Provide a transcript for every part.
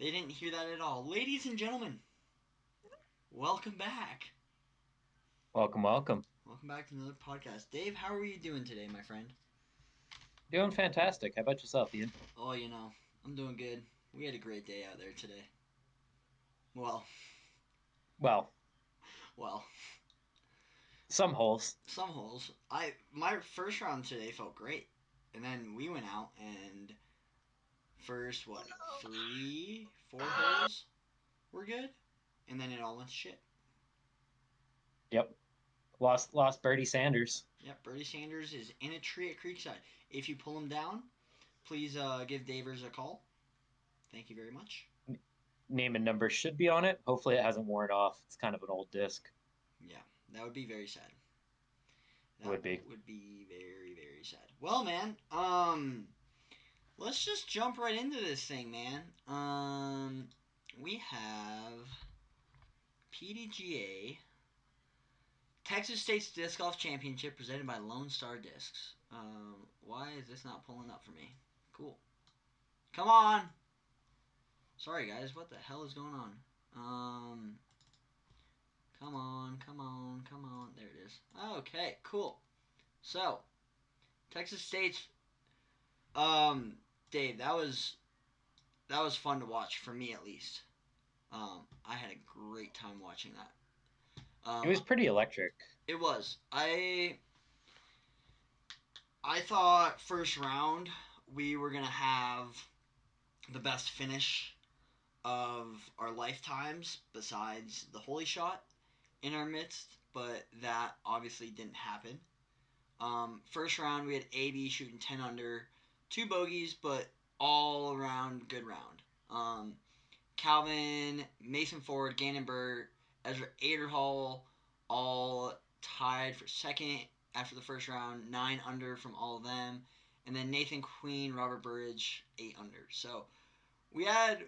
They didn't hear that at all. Ladies and gentlemen, welcome back. Welcome, welcome. Welcome back to another podcast. Dave, how are you doing today, my friend? Doing fantastic. How about yourself, Ian? Oh, I'm doing good. We had a great day out there today. Well, Well, well, some holes. some holes. My first round today felt great, and then we went out and first three, four holes were good, and then it all went to shit. Yep. Lost Bertie Sanders. Yep, Bertie Sanders is in a tree at Creekside. If you pull him down, please give Davers a call. Thank you very much. Name and number should be on it. Hopefully it hasn't worn off. It's kind of an old disc. Yeah, that would be very sad. That Would be. would be very, very sad. Well, man, let's just jump right into this thing, man. We have PDGA Texas State's Disc Golf Championship presented by Lone Star Discs. Why is this not pulling up for me? Cool. Come on. Sorry, guys. What the hell is going on? Come on, come on, come on. There it is. Okay, cool. So, Texas State's Dave, that was fun to watch for me at least. I had a great time watching that. It was pretty electric. It was. I thought first round we were gonna have the best finish of our lifetimes besides the holy shot in our midst, but that obviously didn't happen. First round we had AB shooting 10 under, two bogeys, but all around good round. Calvin, Mason Ford, Gannon Bird, Ezra Aderhall, all tied for second after the first round, 9 under from all of them. And then Nathan Queen, Robert Burridge, 8 under. So we had,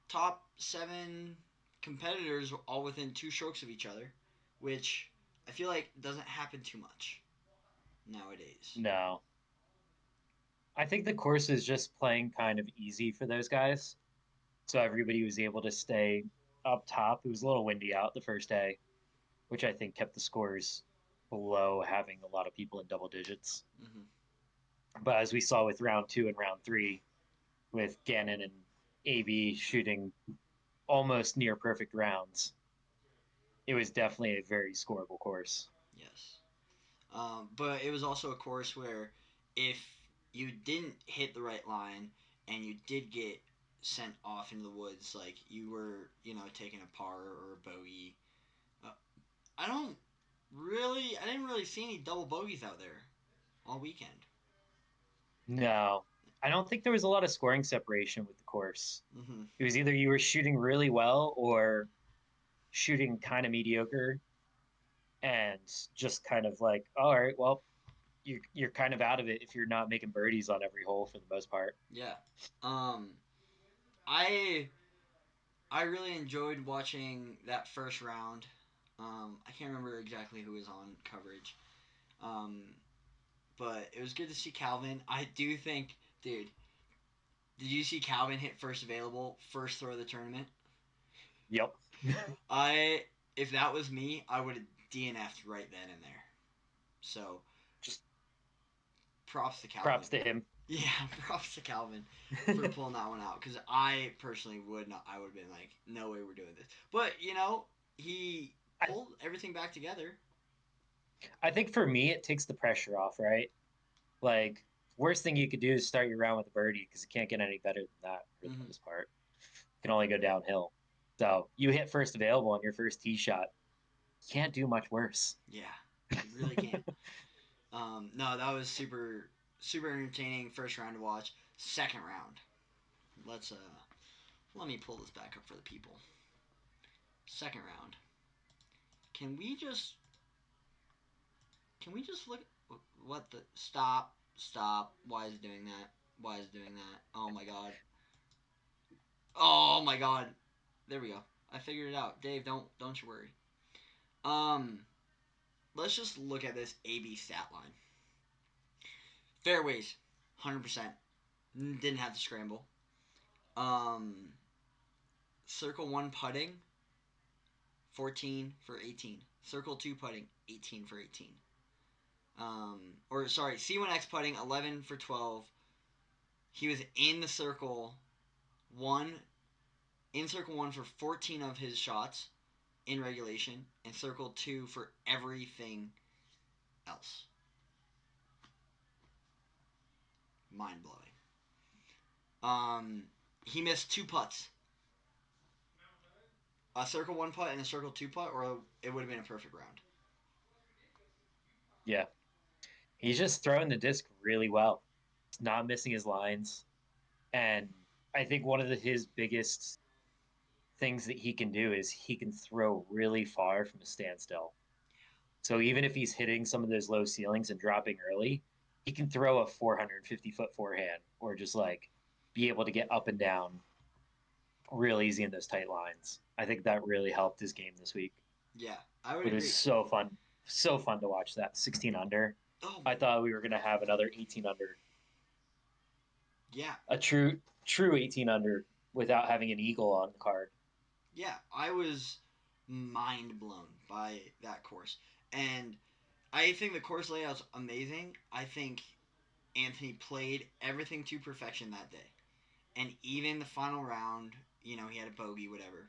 top 7 competitors all within 2 strokes of each other, which I feel like doesn't happen too much nowadays. No. I think the course is just playing kind of easy for those guys. So everybody was able to stay up top. It was a little windy out the first day, which I think kept the scores below having a lot of people in double digits. Mm-hmm. But as we saw with round two and round three, with Gannon and AB shooting almost near perfect rounds, it was definitely a very scoreable course. Yes. But it was also a course where if you didn't hit the right line and you did get sent off into the woods, like you were, taking a par or a bogey, uh, I didn't really see any double bogeys out there all weekend. No, I don't think there was a lot of scoring separation with the course. Mm-hmm. It was either you were shooting really well or shooting kind of mediocre and just kind of like, all right, well, you're kind of out of it if you're not making birdies on every hole for the most part. Yeah. Um, I I really enjoyed watching that first round. I can't remember exactly who was on coverage. Um, but it was good to see Calvin. I do think, dude, did you see Calvin hit first available, first throw of the tournament? Yep. I If that was me, I would have DNF'd right then and there. So Just props to Calvin. props to him. Yeah, props to Calvin for pulling that one out because I personally would not. I would have been like, no way we're doing this. But he I, pulled everything back together. I think for me, it takes the pressure off, right? Like, worst thing you could do is start your round with a birdie because you can't get any better than that for the Mm-hmm. most part. You can only go downhill. So you hit first available on your first tee shot. You can't do much worse. Yeah, you really can't. No, that was super super entertaining first round to watch. Second round, let's let me pull this back up for the people. Second round. Can we just look at what the stop? Why is it doing that? Why is it doing that? Oh my god. Oh my god. There we go. I figured it out. Dave, don't you worry. Um, let's just look at this AB stat line. Fairways, 100%. Didn't have to scramble. Um, circle 1 putting, 14 for 18. Circle 2 putting, 18 for 18. Or sorry, C1X putting, 11 for 12. He was in the circle 1, in circle 1 for 14 of his shots in regulation, and circle 2 for everything else. Mind blowing. He missed 2 putts. A circle 1 putt and a circle 2 putt, or it would have been a perfect round. Yeah. He's just throwing the disc really well. He's not missing his lines. And I think one of his biggest things that he can do is he can throw really far from a standstill. So even if he's hitting some of those low ceilings and dropping early, he can throw a 450-foot forehand or just like be able to get up and down real easy in those tight lines. I think that really helped his game this week. Yeah, I would It was agree. so fun to watch that 16 under. Oh I my, thought we were going to have another 18 under, yeah, a true 18 under without having an eagle on the card. yeah. I was mind blown by that course, and I think the course layout's amazing. I think Anthony played everything to perfection that day, and even the final round, he had a bogey, whatever.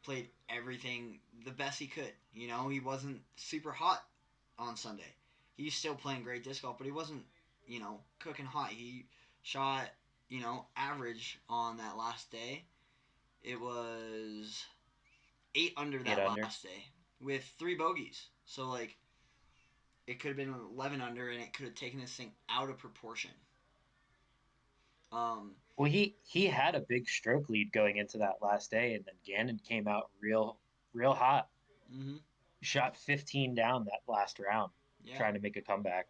Played everything the best he could. He wasn't super hot on Sunday. He's still playing great disc golf, but he wasn't, cooking hot. He shot, average on that last day. It was 8 under 8 that under. last day with 3 bogeys. So, like, it could have been 11 under, and it could have taken this thing out of proportion. Um, Well, he had a big stroke lead going into that last day, and then Gannon came out real hot. mm-hmm. Shot 15 down that last round, Yeah, trying to make a comeback.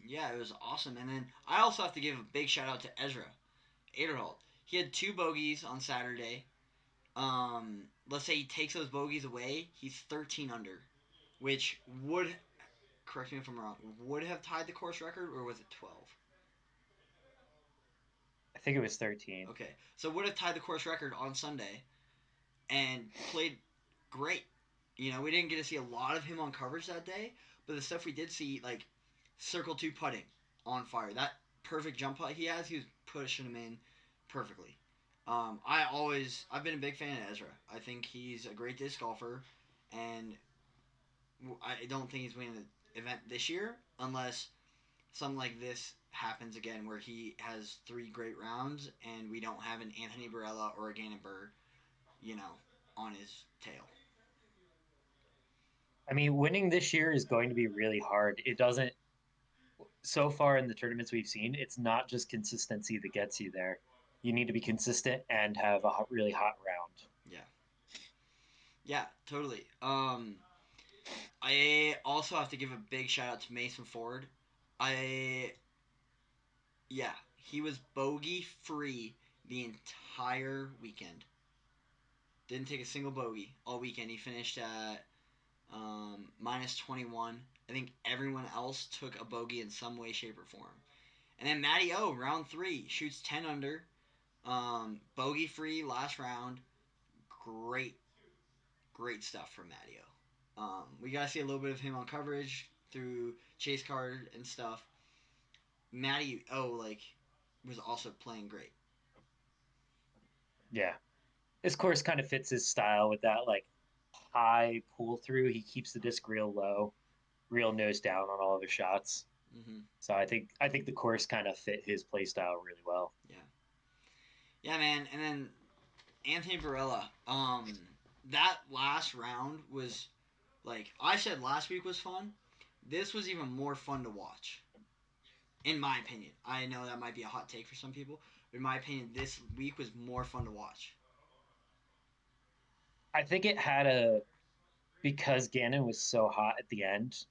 yeah, it was awesome. And then I also have to give a big shout out to Ezra Aderholt. He had 2 bogeys on Saturday. Let's say he takes those bogeys away, he's 13 under, which would, correct me if I'm wrong, would have tied the course record, or was it 12? I think it was 13. Okay, so would have tied the course record on Sunday, and played great. We didn't get to see a lot of him on coverage that day, but the stuff we did see, like circle 2 putting on fire. That perfect jump putt he was pushing him in perfectly. I've been a big fan of Ezra. I think he's a great disc golfer, and I don't think he's winning the event this year unless something like this happens again, where he has 3 great rounds and we don't have an Anthony Barella or a Gannon Burr, on his tail. I mean, winning this year is going to be really hard. It doesn't, so far in the tournaments we've seen, it's not just consistency that gets you there. You need to be consistent and have a really hot round. Yeah. Yeah, totally. I also have to give a big shout out to Mason Ford. I Yeah, he was bogey free the entire weekend. Didn't take a single bogey all weekend. He finished at minus 21. I think everyone else took a bogey in some way, shape, or form. And then Matty O, round 3, shoots 10 under. Bogey free last round. Great, great stuff from Matty O. We got to see a little bit of him on coverage through Chase Card and stuff. Matty O, was also playing great. Yeah. This course kind of fits his style with that like high pull through. He keeps the disc real low, real nose down on all of his shots. Mm-hmm. So I think the course kind of fit his play style really well. Yeah. Yeah, man. And then Anthony Barella. That last round was, like I said last week, was fun. This was even more fun to watch, in my opinion. I know that might be a hot take for some people, but in my opinion, this week was more fun to watch. I think it had a because Gannon was so hot at the end,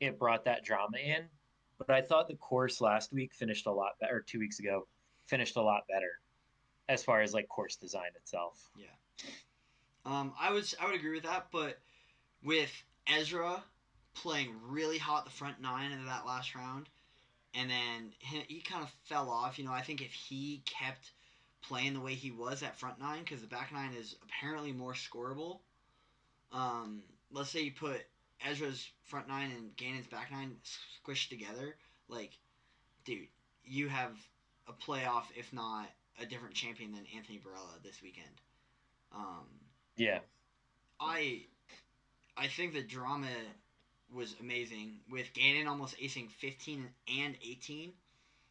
it brought that drama in. But I thought the course last week finished a lot better, 2 weeks ago, finished a lot better as far as like course design itself. Yeah. I would agree with that, but with Ezra playing really hot the front 9 of that last round, and then he kind of fell off. I think if he kept playing the way he was at front nine because the back nine is apparently more scoreable. Let's say you put Ezra's front nine and Gannon's back nine squished together, like, dude, you have a playoff, if not a different champion than Anthony Barella this weekend. Um, Yeah. I I think the drama was amazing with Gannon almost acing 15 and 18.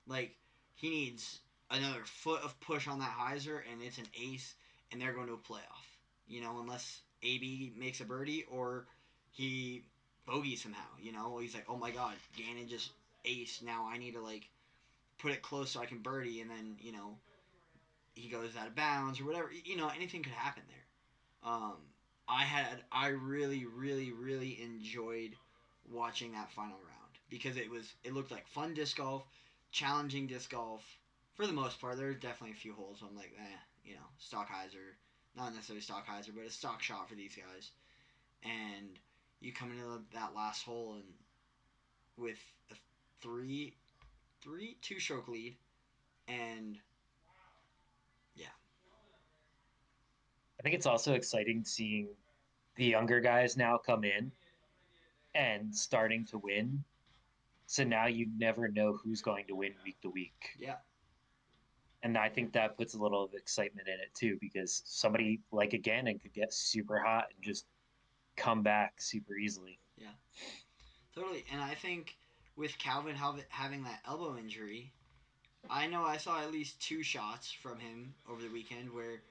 Like, he needs another foot of push on that hyzer, and it's an ace, and they're going to a playoff. Unless AB makes a birdie or he bogeys somehow. He's like, oh my god, Gannon just ace. Now I need to like put it close so I can birdie, and then he goes out of bounds or whatever. Anything could happen there. I really, really, really enjoyed watching that final round because it looked like fun disc golf, challenging disc golf for the most part. There were definitely a few holes I'm like, stock hyzer, not necessarily stock hyzer, but a stock shot for these guys. And you come into that last hole and with a two-stroke lead, and yeah, I think it's also exciting seeing the younger guys now come in and starting to win. So now you never know who's going to win week to week. yeah, And I think that puts a little of excitement in it too, because somebody like a Gannon could get super hot and just come back super easily. yeah, totally. And I think with Calvin having that elbow injury, I know I saw at least two shots from him over the weekend where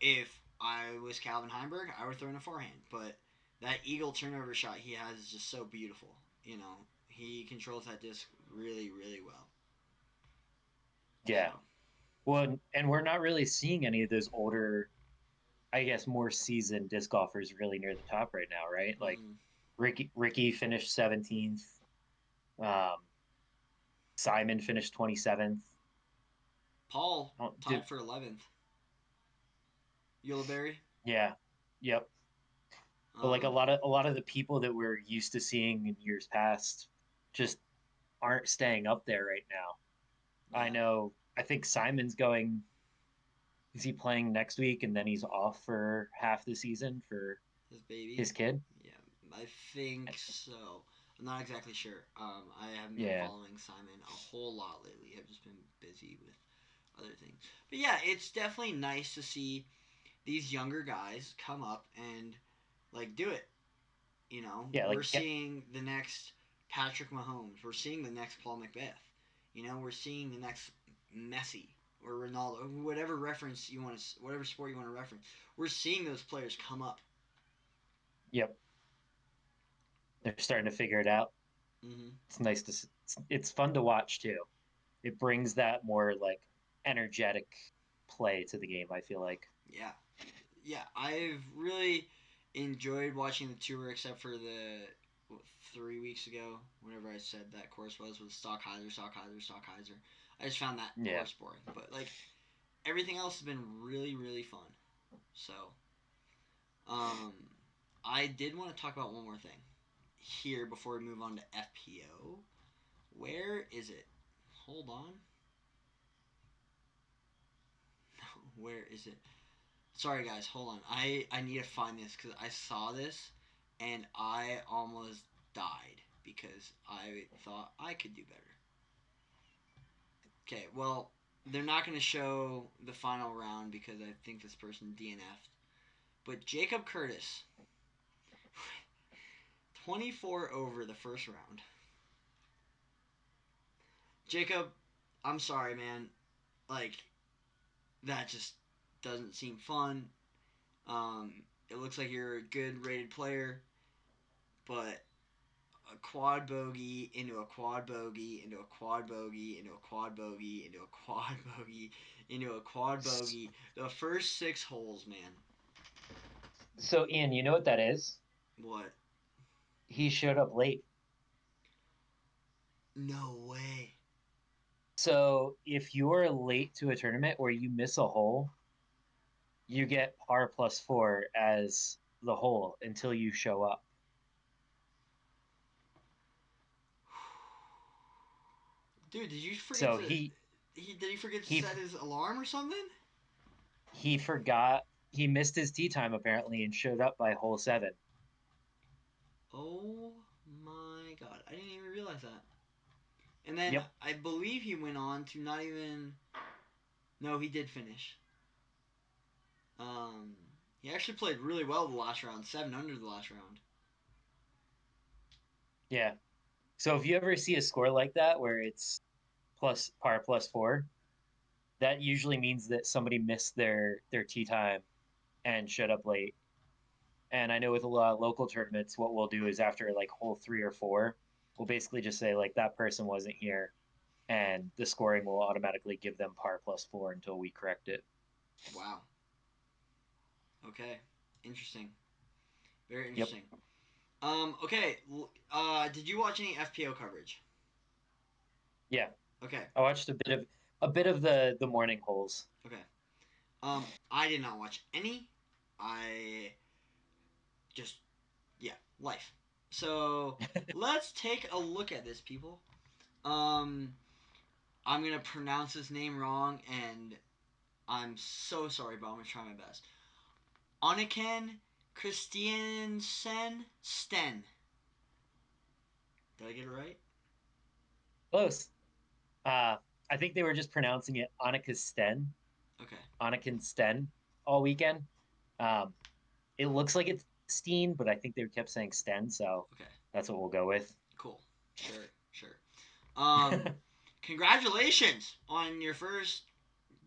if I was Calvin Heimberg, I would throw in a forehand. But that eagle turnover shot he has is just so beautiful. He controls that disc really, really well. Yeah. So, Well, and we're not really seeing any of those older, I guess, more seasoned disc golfers really near the top right now, right? Like mm-mm. Ricky finished 17th. Um, Simon finished 27th. Paul Oh, tied for 11th. Ulibarri. yeah, yep. But like Um, a lot of the people that we're used to seeing in years past just aren't staying up there right now. I yeah, know. I think Simon's going. Is he playing next week and then he's off for half the season for his baby. his kid? Yeah, I think so. I'm not exactly sure. I haven't been Yeah, following Simon a whole lot lately. I've just been busy with other things. But yeah, it's definitely nice to see these younger guys come up and like do it. yeah. We're Like seeing the next Patrick Mahomes. We're seeing the next Paul McBeth. We're seeing the next Messi or Ronaldo, whatever reference you want to, whatever sport you want to reference. We're seeing those players come up. yep. They're starting to figure it out. Mm-hmm. It's nice to. It's fun to watch too. It brings that more like energetic play to the game. I feel like. Yeah, yeah. I've really enjoyed watching the tour, except for the 3 weeks ago, whenever I said that course was with Stockhauser, Stockhauser, Stockhauser. I just found that Yeah. course boring. But like everything else has been really, really fun. So, um, I did want to talk about one more thing here before we move on to FPO. Where is it? Hold on. Where is it? Sorry, guys. Hold on. I need to find this because I saw this and I almost died because I thought I could do better. Okay, well, they're not going to show the final round because I think this person DNF'd. But Jacob Curtis, 24 over the first round. Jacob, I'm sorry, man. Like, that just doesn't seem fun. It looks like you're a good rated player, but a quad bogey into a quad bogey into a quad bogey into a quad bogey into a quad bogey into a quad bogey. The first 6 holes, man. So Ian, you know what that is? What? He showed up late. No way. So if you're late to a tournament or you miss a hole, you get par +4 as the hole until you show up. Dude, did you forget So to? he did he forget to He set his alarm or something? he forgot he missed his tee time apparently and showed up by hole 7. Oh my god, I didn't even realize that. And then Yep. I believe he went on to not even. No, he did finish. Um, he actually played really well the last round, 7 under the last round. Yeah. So if you ever see a score like that where it's plus par plus 4, that usually means that somebody missed their tee time and showed up late. And I know with a lot of local tournaments, what we'll do is after like hole 3 or 4, we'll basically just say like that person wasn't here, and the scoring will automatically give them par plus 4 until we correct it. Wow. Okay. Interesting. Very Yep. interesting. Okay. Did you watch any FPO coverage? Yeah. Okay. I watched a bit of the morning holes. Okay. I did not watch any. I just yeah, life. So let's take a look at this, people. Um, I'm gonna pronounce his name wrong, and I'm so sorry, but I'm gonna try my best. Oniken Christiansen Sten. Did I get it right? Close. Uh, I think they were just pronouncing it Annika Sten, Okay. Anakin Sten all weekend. Um, it looks like it's Steen, but I think they kept saying Sten, so Okay. that's what we'll go with. Cool. Sure. Sure. Um, Congratulations on your first,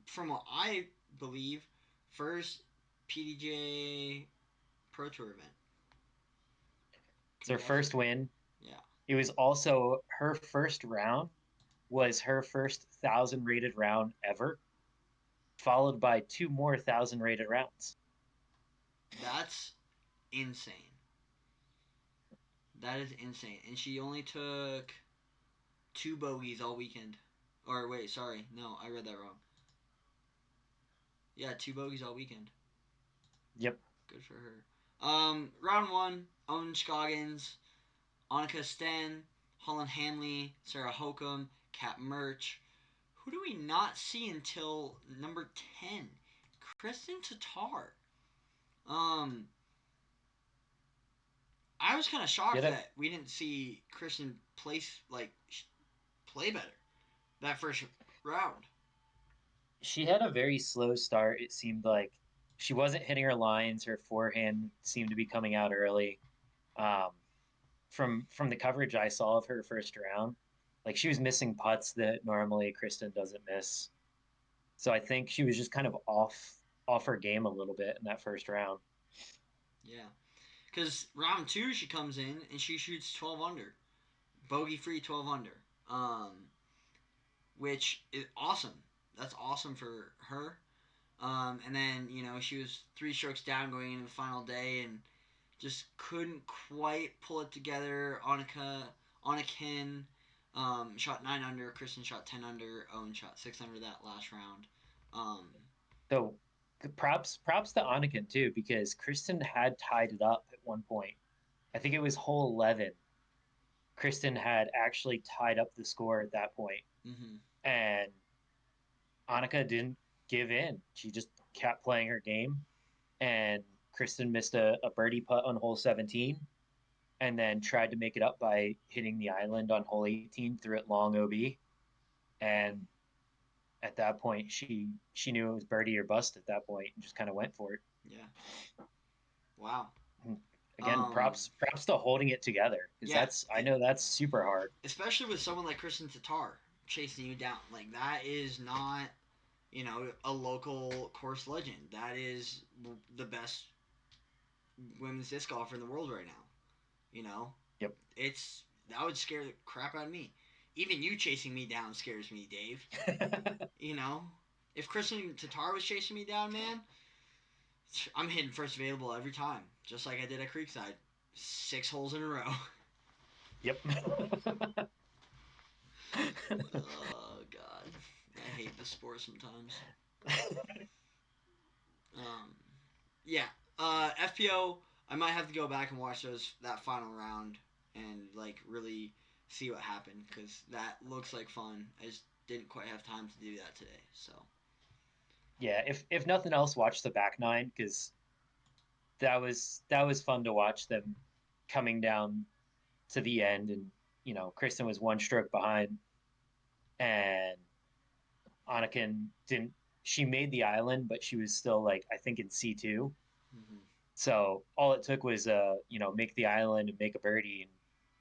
from what I believe, first PDJ Pro Tour event. It's her first win. Yeah. It was also her first round, was her first 1,000 rated round ever, followed by 2 more 1,000 rated rounds. That's insane. That is insane. And she only took 2 bogeys all weekend. Or wait, sorry. No, I read that wrong. Yeah, 2 bogeys all weekend. Yep. Good for her. Round one, Owen Scoggins, Annika Sten, Holland Hanley, Sarah Hokum, Kat Murch. Who do we not see until number 10? Kristen Tatar. Um, I was kind of shocked Get it? that we didn't see Kristen play better that first round. She had a very slow start. It seemed like she wasn't hitting her lines. Her forehand seemed to be coming out early. Um, from the coverage I saw of her first round, like she was missing putts that normally Kristen doesn't miss. So I think she was just kind of off her game a little bit in that first round. Yeah, because round two she comes in and she shoots 12 under, bogey free 12 under, which is awesome. That's awesome for her. And then she was 3 strokes down going into the final day and just couldn't quite pull it together. Anakin shot 9 under. Kristen shot 10 under. Owen shot 6 under that last round. Um, So props to Anakin too, because Kristen had tied it up at one point. I think it was hole 11. Kristen had actually tied up the score at that point, mm-hmm. and Annika didn't give in. She just kept playing her game, and Kristen missed a birdie putt on hole 17, and then tried to make it up by hitting the island on hole 18 through it long OB. And at that point, she knew it was birdie or bust at that point, and just kind of went for it. Yeah. Wow. Again, props to holding it together, because Yeah. I know that's super hard. Especially with someone like Kristen Tatar chasing you down. Like, that is not, a local course legend. That is the best women's disc golfer in the world right now. Yep. That would scare the crap out of me. Even you chasing me down scares me, Dave. If Kristen Tatar was chasing me down, man, I'm hitting first available every time, just like I did at Creekside, 6 holes in a row. Yep. Oh God, I hate the sport sometimes. Um, yeah, FPO. I might have to go back and watch that final round and really see what happened because that looks like fun. didn't quite have time to do that today. So Yeah, if nothing else, watch the back nine because that was fun to watch them coming down to the end, and Kristen was one stroke behind, and Anakin didn't. She made the island, but she was still like I think in C2. mm-hmm. So all it took was make the island and make a birdie and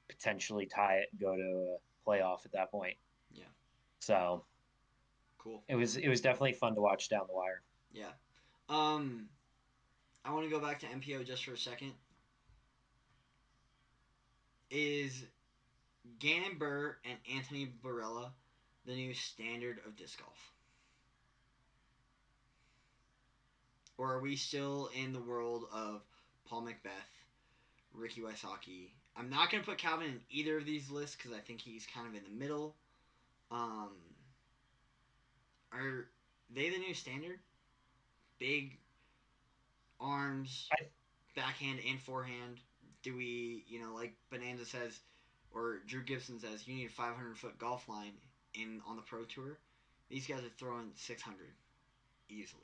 potentially tie it and go to a playoff at that point. Yeah, So cool. it was definitely fun to watch down the wire. Yeah. Um, I want to go back to MPO just for a second. Is Gannon Burr and Anthony Barella the new standard of disc golf? Or are we still in the world of Paul Macbeth, Ricky Wysocki? I'm not going to put Calvin in either of these lists because I think he's kind of in the middle. Um, are they the new standard? Big arms, I backhand and forehand. Do we, like Bonanza says, or Drew Gibson says, you need a 500-foot golf line on the pro tour. These guys are throwing 600 easily.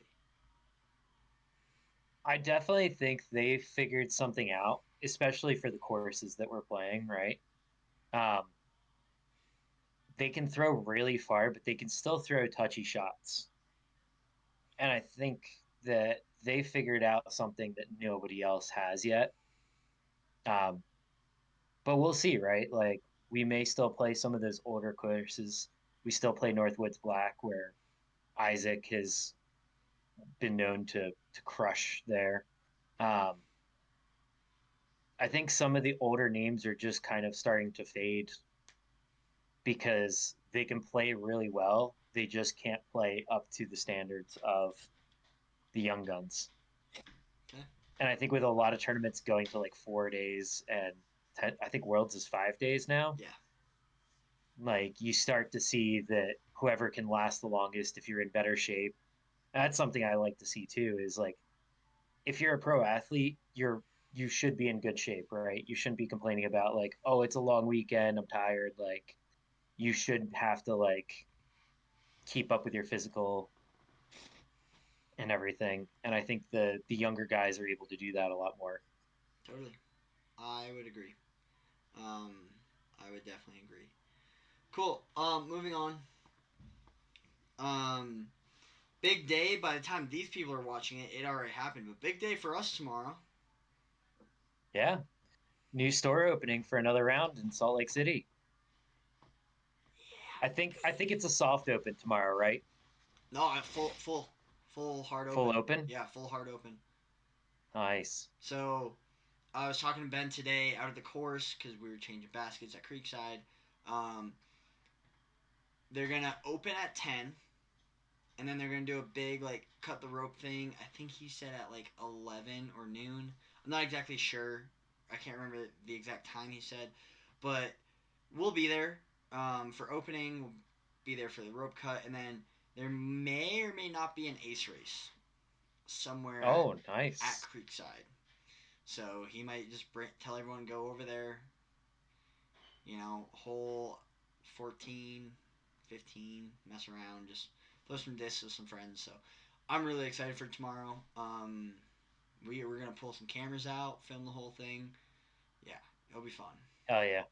I definitely think they figured something out, especially for the courses that we're playing. Right, um, they can throw really far, but they can still throw touchy shots, and I think that they figured out something that nobody else has yet. Um, but we'll see, right? Like we may still play some of those older courses. We still play Northwoods Black, where Isaac has been known to crush there. Um, I think some of the older names are just kind of starting to fade because they can play really well. They just can't play up to the standards of the young guns. Okay. And I think with a lot of tournaments going to like 4 days and I think Worlds is 5 days now, Yeah. like you start to see that whoever can last the longest, if you're in better shape, that's something I like to see too. Is like if you're a pro athlete, you should be in good shape, right? You shouldn't be complaining about like, oh, it's a long weekend, I'm tired. Like you should have to like keep up with your physical and everything. And I think the younger guys are able to do that a lot more. Totally. I would agree. Um, I would definitely agree. Cool. Moving on. Um, big day. By the time these people are watching it, it already happened. But big day for us tomorrow. Yeah. New store opening for another round in Salt Lake City. I think it's a soft open tomorrow, right? No, full hard Full open. open. Yeah, full hard open. Nice. So I was talking to Ben today out of the course because we were changing baskets at Creekside. Um, they're gonna open at 10, and then they're gonna do a big like cut the rope thing. I think he said at like 11 or noon. I'm not exactly sure. I can't remember the exact time he said, but we'll be there for opening. We'll be there for the rope cut, and then there may or may not be an ace race somewhere Oh, at nice. Creekside. So he might just tell everyone to go over there. Hole 14, 15, mess around, just throw some discs with some friends. So I'm really excited for tomorrow. We're gonna pull some cameras out, film the whole thing. Yeah, it'll be fun. Oh yeah.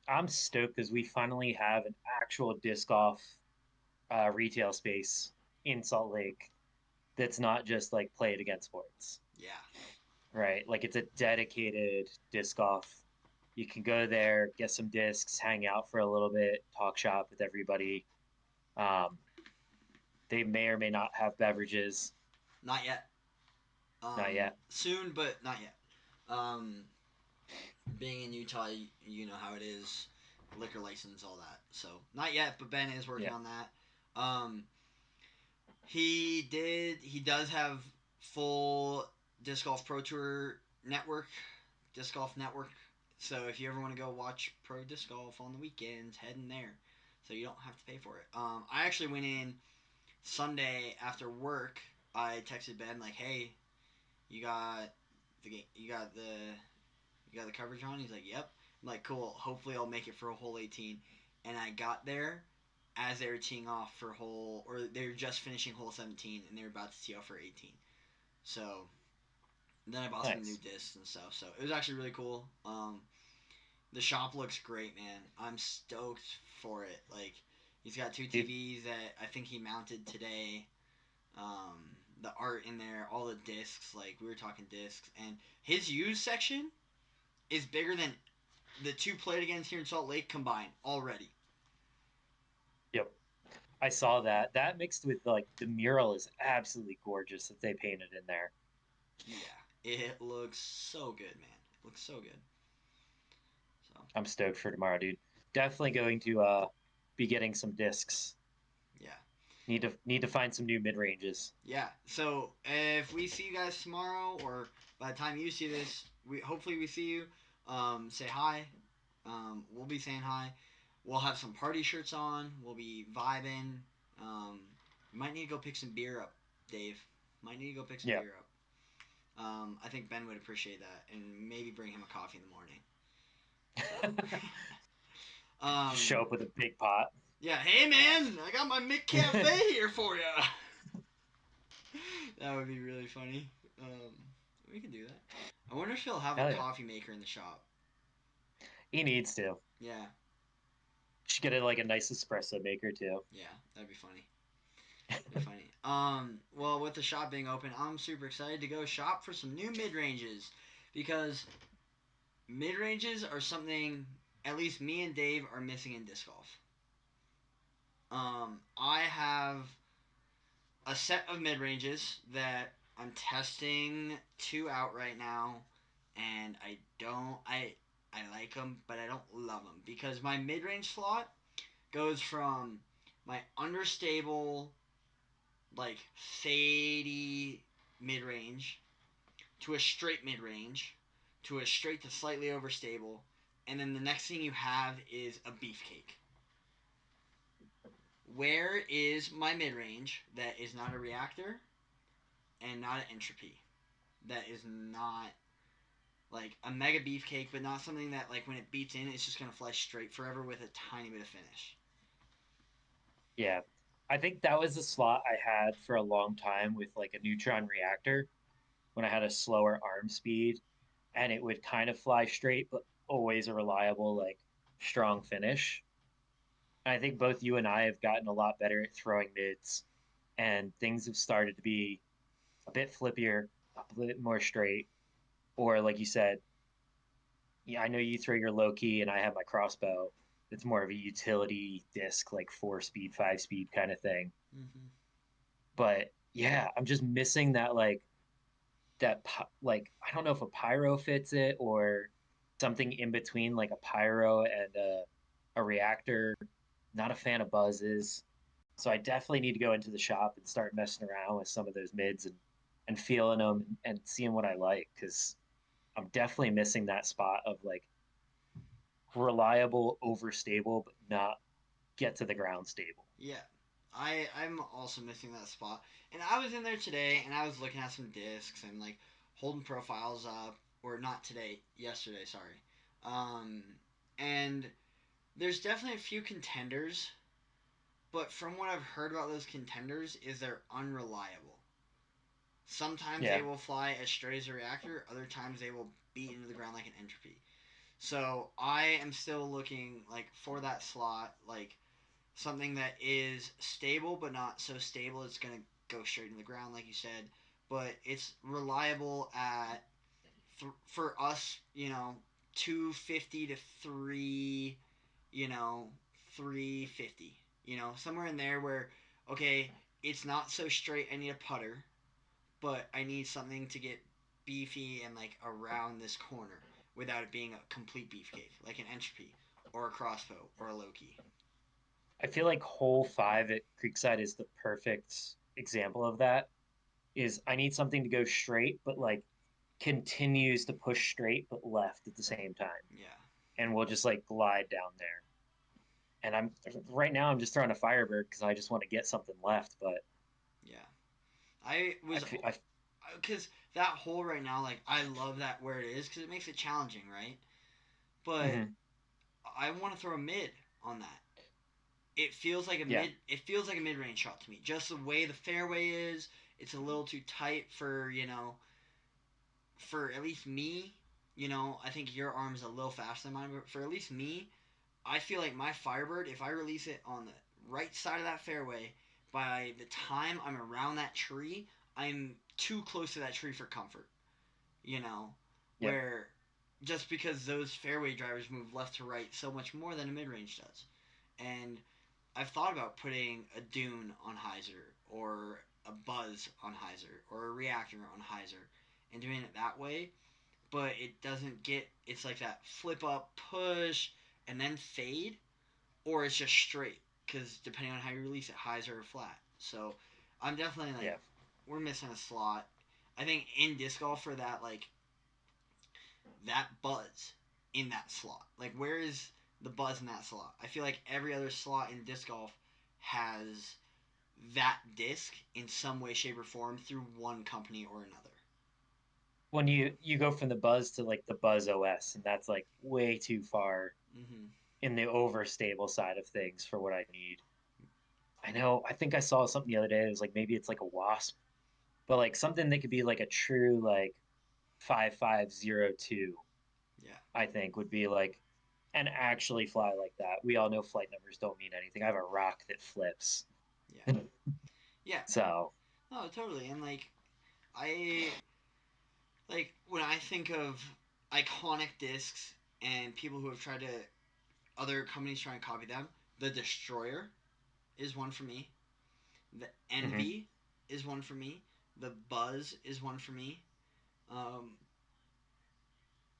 I'm stoked because we finally have an actual disc golf retail space in Salt Lake that's not just like play it against sports, Yeah, right? Like it's a dedicated disc golf. You can go there, get some discs, hang out for a little bit, talk shop with everybody. Um, they may or may not have beverages. not yet. Not yet. Soon, but not yet. Um, being in Utah, you know how it is, liquor license, all that. So not yet, but Ben is working Yeah. on that. Um, He does have full disc golf pro tour network, disc golf network. So if you ever want to go watch pro disc golf on the weekends, head in there. So you don't have to pay for it. I actually went in Sunday after work. I texted Ben like, "Hey, you got the coverage on?" He's like, "Yep." I'm like, "Cool. Hopefully I'll make it for a hole 18." And I got there. as they were teeing off for or they were just finishing hole 17 and they were about to tee off for 18. So then I bought some new Nice. discs and stuff. So it was actually really cool. The shop looks great, man. I'm stoked for it. Like, he's got two Dude, TVs that I think he mounted today. The art in there, all the discs. Like, we were talking discs, and his used section is bigger than the two played against here in Salt Lake combined already. yep. I saw that. That mixed with like the mural is absolutely gorgeous that they painted in there. Yeah, it looks so good, man. It looks so good. So I'm stoked for tomorrow, dude. Definitely going to be getting some discs. yeah, Need to find some new mid ranges. yeah. So if we see you guys tomorrow, or by the time you see this, we hopefully we see you. Say hi. We'll be saying hi. We'll have some party shirts on. We'll be vibing. You might need to go pick some beer up, Dave. Might need to go pick some Yeah. beer up. I think Ben would appreciate that, and maybe bring him a coffee in the morning. Show up with a big pot. Yeah, hey man, I got my Mick Cafe here for you. That would be really funny. We can do that. I wonder if he'll have Hell a yeah. coffee maker in the shop. He needs to. Yeah, Should get it like a nice espresso maker too. yeah, that'd be funny. That'd be funny. Well, with the shop being open, I'm super excited to go shop for some new mid ranges because mid ranges are something at least me and Dave are missing in disc golf. I have a set of mid ranges that I'm testing two out right now, and I like them, but I don't love them because my mid range slot goes from my understable, like fadey mid range to a straight mid range to a straight to slightly overstable, and then the next thing you have is a beefcake. Where is my mid range that is not a reactor and not an entropy? That is not like a mega beefcake, but not something that like when it beats in, it's just gonna fly straight forever with a tiny bit of finish. Yeah. I think that was the slot I had for a long time with like a neutron reactor when I had a slower arm speed and it would kind of fly straight, but always a reliable, like strong finish. And I think both you and I have gotten a lot better at throwing mids and things have started to be a bit flippier, a bit more straight. Or like you said, yeah, I know you throw your low key and I have my crossbow. It's more of a utility disc, like 4 speed, 5 speed kind of thing. Mm-hmm. But yeah, I'm just missing that like I don't know if a pyro fits it or something in between like a pyro and a reactor. Not a fan of buzzes. So I definitely need to go into the shop and start messing around with some of those mids and feeling them and seeing what I like because I'm definitely missing that spot of like reliable, overstable, but not get to the ground stable. Yeah, I'm also missing that spot. And I was in there today, and I was looking at some discs and like holding profiles up, or not today, yesterday. Sorry. Um, and there's definitely a few contenders, but from what I've heard about those contenders, is they're unreliable. Sometimes Yeah, they will fly as straight as a reactor. Other times they will beat into the ground like an entropy. So I am still looking like for that slot, like something that is stable but not so stable it's going to go straight in the ground like you said, but it's reliable at for us, 250 to 3, 350, somewhere in there where okay, it's not so straight, I need a putter, but I need something to get beefy and like around this corner without it being a complete beefcake like an entropy or a crossbow or a low key. I feel like hole 5 at Creekside is the perfect example of that. Is I need something to go straight, but like continues to push straight but left at the same time, Yeah. and we'll just like glide down there. And I'm right now I'm just throwing a Firebird because I just want to get something left, but Yeah. I I was feel because that hole right now, like I love that where it is because it makes it challenging, right? But Mhm. I want to throw a mid on that. Yeah. It feels like a mid range shot to me. Just the way the fairway is, it's a little too tight for for at least me. I think your arm's a little faster than mine, but for at least me, I feel like my Firebird, if I release it on the right side of that fairway, by the time I'm around that tree, I'm too close to that tree for comfort. You know, Yep. where just because those fairway drivers move left to right so much more than a mid range does. And I've thought about putting a Dune on hyzer or a Buzz on hyzer or a Reactor on hyzer and doing it that way, but it doesn't get it's like that flip up push and then fade, or it's just straight because depending on how you release it, hyzer or flat. So I'm definitely like Yeah. we're missing a slot. I think in disc golf for that that buzz in that slot. Like, where is the buzz in that slot? I feel like every other slot in disc golf has that disc in some way, shape, or form through one company or another. When you go from the Buzz to like the Buzz OS, and that's like way too far Mm-hmm. in the overstable side of things for what I need. I know. I think I saw something the other day. It was like maybe it's like a Wasp, but like something that could be like a true like 5502. Yeah. I think would be like and actually fly like that. We all know flight numbers don't mean anything. I have a rock that flips. Yeah. Yeah. So No, totally. And I when I think of iconic discs and people who have tried to other companies try and copy them, the Destroyer is one for me. The mhm. Envy is one for me. The Buzz is one for me. Um,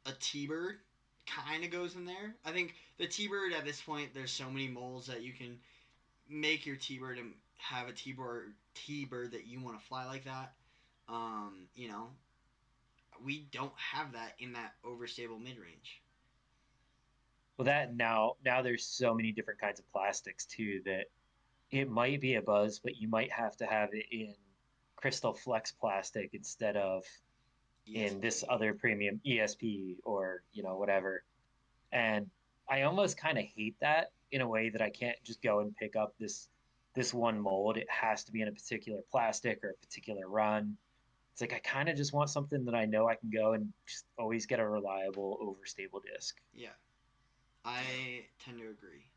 a T-Bird kind of goes in there. I think the T-Bird at this point, there's so many molds that you can make your T-Bird and have a T-Bird that you want to fly like that. Um, you know, we don't have that in that overstable mid range. Well, that now there's so many different kinds of plastics too that it might be a Buzz, but you might have to have it in crystal flex plastic instead of in this ESP. other premium ESP or whatever. And I almost kind of hate that in a way that I can't just go and pick up this one mold. It has to be in a particular plastic or a particular run. It's like I kind of just want something that I know I can go and just always get a reliable overstable disc. Yeah, I tend to agree.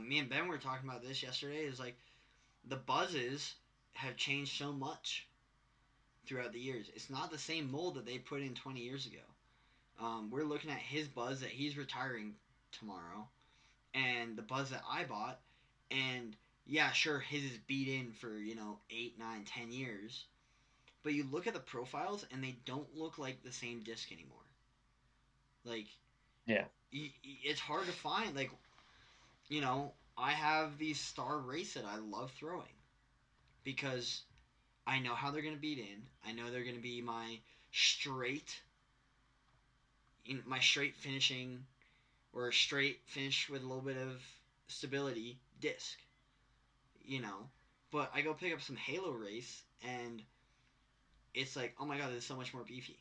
Me and Ben were talking about this yesterday. Is like the buzzes have changed so much throughout the years. It's not the same mold that they put in 20 years ago. We're looking at his buzz that he's retiring tomorrow, and the buzz that I bought, and yeah, sure, his is beat in for 8, 9, 10 years, but you look at the profiles and they don't look like the same disc anymore. Like Yeah. it's hard to find. I have these Star Race that I love throwing because I know how they're gonna beat in. I know they're gonna be straight, my straight finishing or a straight finish with a little bit of stability disc, you know. But I go pick up some Halo Race and it's like, oh my god, this is so much more beefy.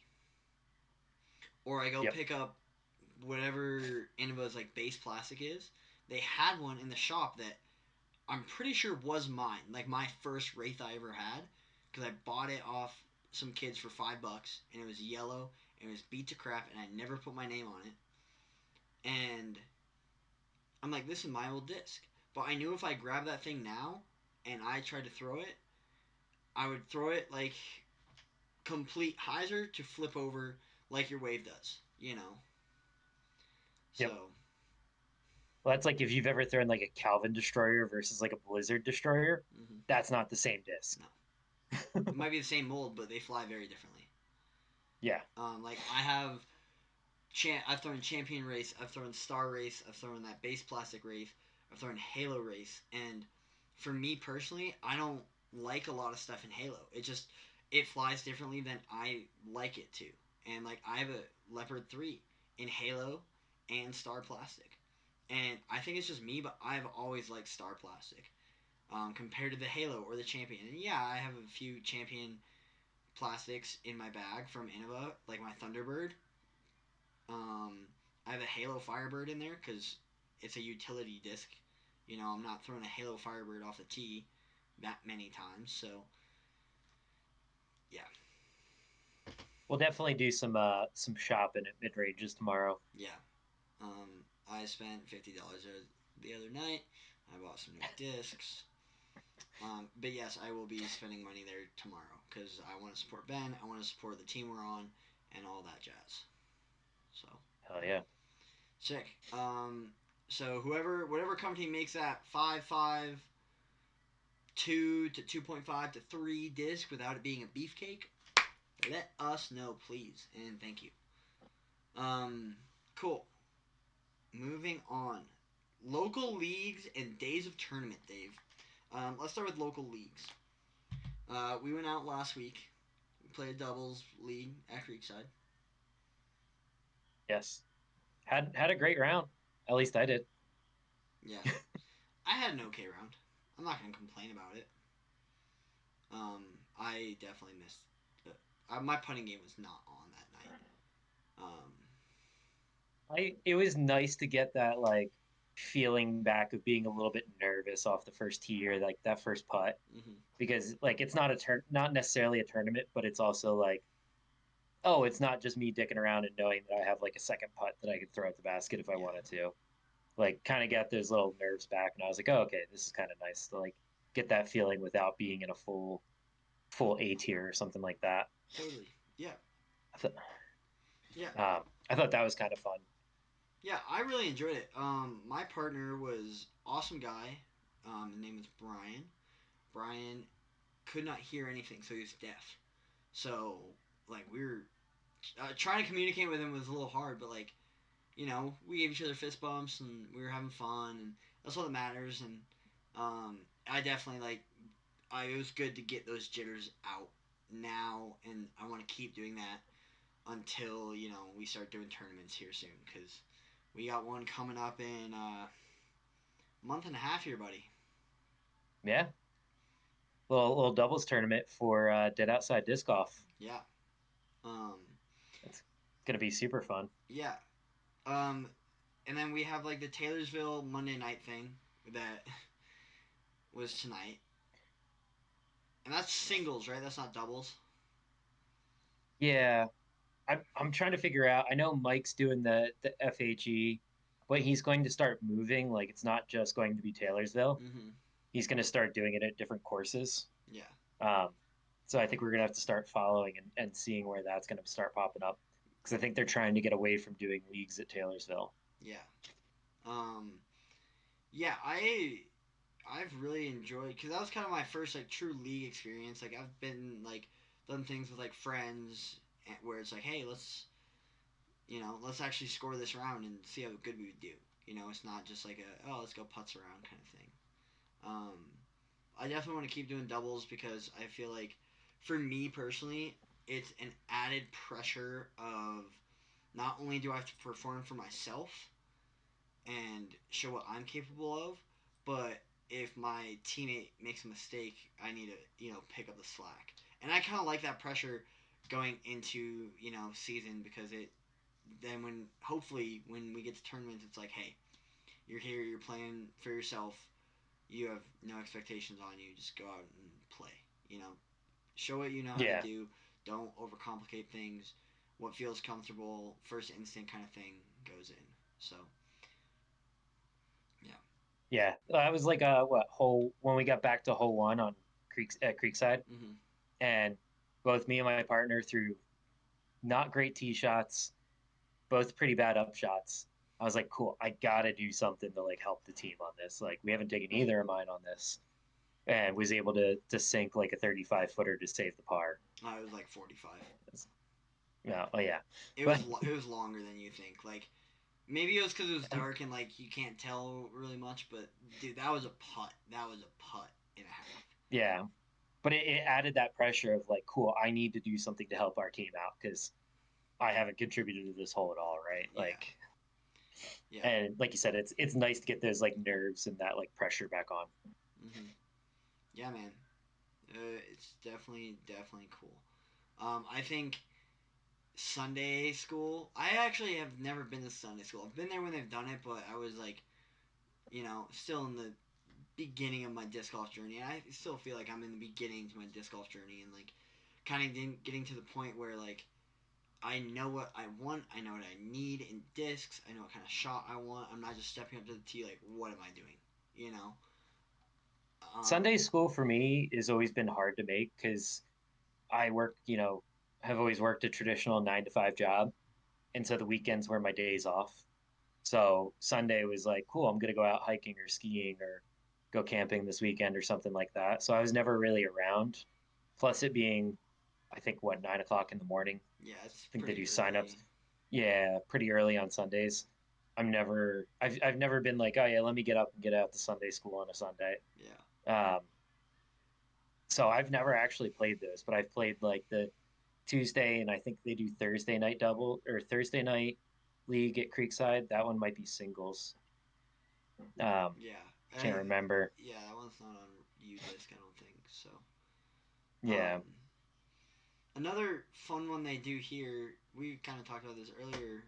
Or I go Yep. pick up whatever Innova's base plastic is. They had one in the shop that I'm pretty sure was mine, like my first Wraith I ever had, because I bought it off some kids for $5, and it was yellow, and it was beat to crap, and I never put my name on it. And I'm like, this is my old disc. But I knew if I grabbed that thing now and I tried to throw it, I would throw it like complete hyzer to flip over like your wave does. Yep. So, Well, that's like if you've ever thrown like a Calvin destroyer versus like a Blizzard destroyer, mm-hmm. that's not the same disc. No. It might be the same mold, but they fly very differently. Yeah. Like I've thrown Champion Race, I've thrown Star Race, I've thrown that base plastic race, I've thrown Halo Race, and for me personally, I don't like a lot of stuff in Halo. It flies differently than I like it to, and I have a Leopard 3 in Halo and Star Plastic, and I think it's just me, but I've always liked Star Plastic compared to the Halo or the Champion. And yeah, I have a few Champion plastics in my bag from Innova, like my Thunderbird. Um, I have a Halo Firebird in there because it's a utility disc. I'm not throwing a Halo Firebird off the tee that many times. So yeah, We'll definitely do some shopping at Midranges tomorrow. yeah. I spent $50 the other night. I bought some new discs. But yes, I will be spending money there tomorrow because I want to support Ben. I want to support the team we're on and all that jazz. So Hell yeah. sick. So whatever company makes that 5.52 to 2.5 to 3 disc without it being a beefcake, let us know, please, and thank you. Cool. Moving on. Local leagues and days of tournament, Dave. Let's start with local leagues. We went out last week. We played a doubles league at Creekside. Yes. Had a great round. At least I did. Yeah, I had an okay round. I'm not gonna complain about it. I definitely missed. My putting game was not on that night. I it was nice to get that like feeling back of being a little bit nervous off the first tee or like that first putt Mm-hmm. because like it's not necessarily a tournament, but it's also like oh, it's not just me dicking around and knowing that I have like a second putt that I could throw at the basket if I Yeah. wanted to. Like kind of got those little nerves back, and I was like, oh, okay, this is kind of nice to like get that feeling without being in a full A tier or something like that. Totally. Yeah. I thought Yeah. I thought that was kind of fun. Yeah. I really enjoyed it. My partner was awesome guy. His name was Brian. Brian could not hear anything, so he was deaf. So like we were trying to communicate with him was a little hard, but like we gave each other fist bumps and we were having fun, and that's all that matters. And I definitely it was good to get those jitters out now, and I want to keep doing that until we start doing tournaments here soon because we got one coming up in a month and a half here, buddy. Yeah, little doubles tournament for Dead Outside Disc Golf. Yeah. Um, It's gonna be super fun. yeah. Um, and then we have like the Taylorsville Monday night thing that was tonight. And that's singles, right? That's not doubles. Yeah, I'm trying to figure out. I know Mike's doing the FHE, but he's going to start moving. Like it's not just going to be Taylorsville. Mm-hmm. He's going to start doing it at different courses. Yeah. Um, so I think we're going to have to start following and seeing where that's going to start popping up because I think they're trying to get away from doing leagues at Taylorsville. Yeah. Um, yeah, I've really enjoyed because that was kind of my first like true league experience. Like I've been like done things with like friends where it's like, hey, let's actually score this round and see how good we would do. It's not just like let's go putts around kind of thing. Um, I definitely want to keep doing doubles because I feel like for me personally, it's an added pressure of not only do I have to perform for myself and show what I'm capable of, but if my teammate makes a mistake, I need to pick up the slack. And I kind of like that pressure going into season because it then when hopefully when we get to tournaments, it's like, hey, you're here, you're playing for yourself, you have no expectations on you, just go out and play. Show what you know how to Yeah, do. Don't overcomplicate things. What feels comfortable, first instinct kind of thing goes in. So yeah. yeah. I was like what hole when we got back to hole one on Creekside, Mm-hmm. and both me and my partner threw not great tee shots, both pretty bad up shots. I was like, cool, I gotta do something to like help the team on this. Like we haven't taken either of mine on this, and was able to sink like a 35 footer to save the par. It was like 45. Yeah, oh yeah, It but was it was longer than you think. Like maybe it was because it was dark and like you can't tell really much, but dude, that was a putt. That was a putt and a half. yeah, but it added that pressure of like, cool, I need to do something to help our team out because I haven't contributed to this hole at all, right? Yeah. Like, Yeah. and like you said, it's nice to get those like nerves and that like pressure back on. Mm-hmm. Yeah, man. It's definitely cool. I think Sunday school. I actually have never been to Sunday school. I've been there when they've done it, but I was like Still in the beginning of my disc golf journey. I still feel like I'm in the beginning to my disc golf journey, and like kind of getting to the point where like I know what I want, I know what I need in discs, I know what kind of shot I want. I'm not just stepping up to the tee like, what am I doing? You know. Sunday school for me has always been hard to make because I work, have always worked a traditional 9 to 5 job. And so the weekends were my days off. So Sunday was like, cool, I'm going to go out hiking or skiing or go camping this weekend or something like that. So I was never really around. Plus, it being, I think, 9 o'clock in the morning. Yeah, it's I think they pretty do signups. early. Yeah, pretty early on Sundays. I've never been like, oh yeah, let me get up and get out to Sunday school on a Sunday. Yeah. Um, so I've never actually played those, but I've played like the Tuesday and I think they do Thursday night double or Thursday night league at Creekside. That one might be singles. Yeah. Can't remember. Yeah, that one's not on UDisc, I don't think. So, Yeah, um, another fun one they do here. We kind of talked about this earlier,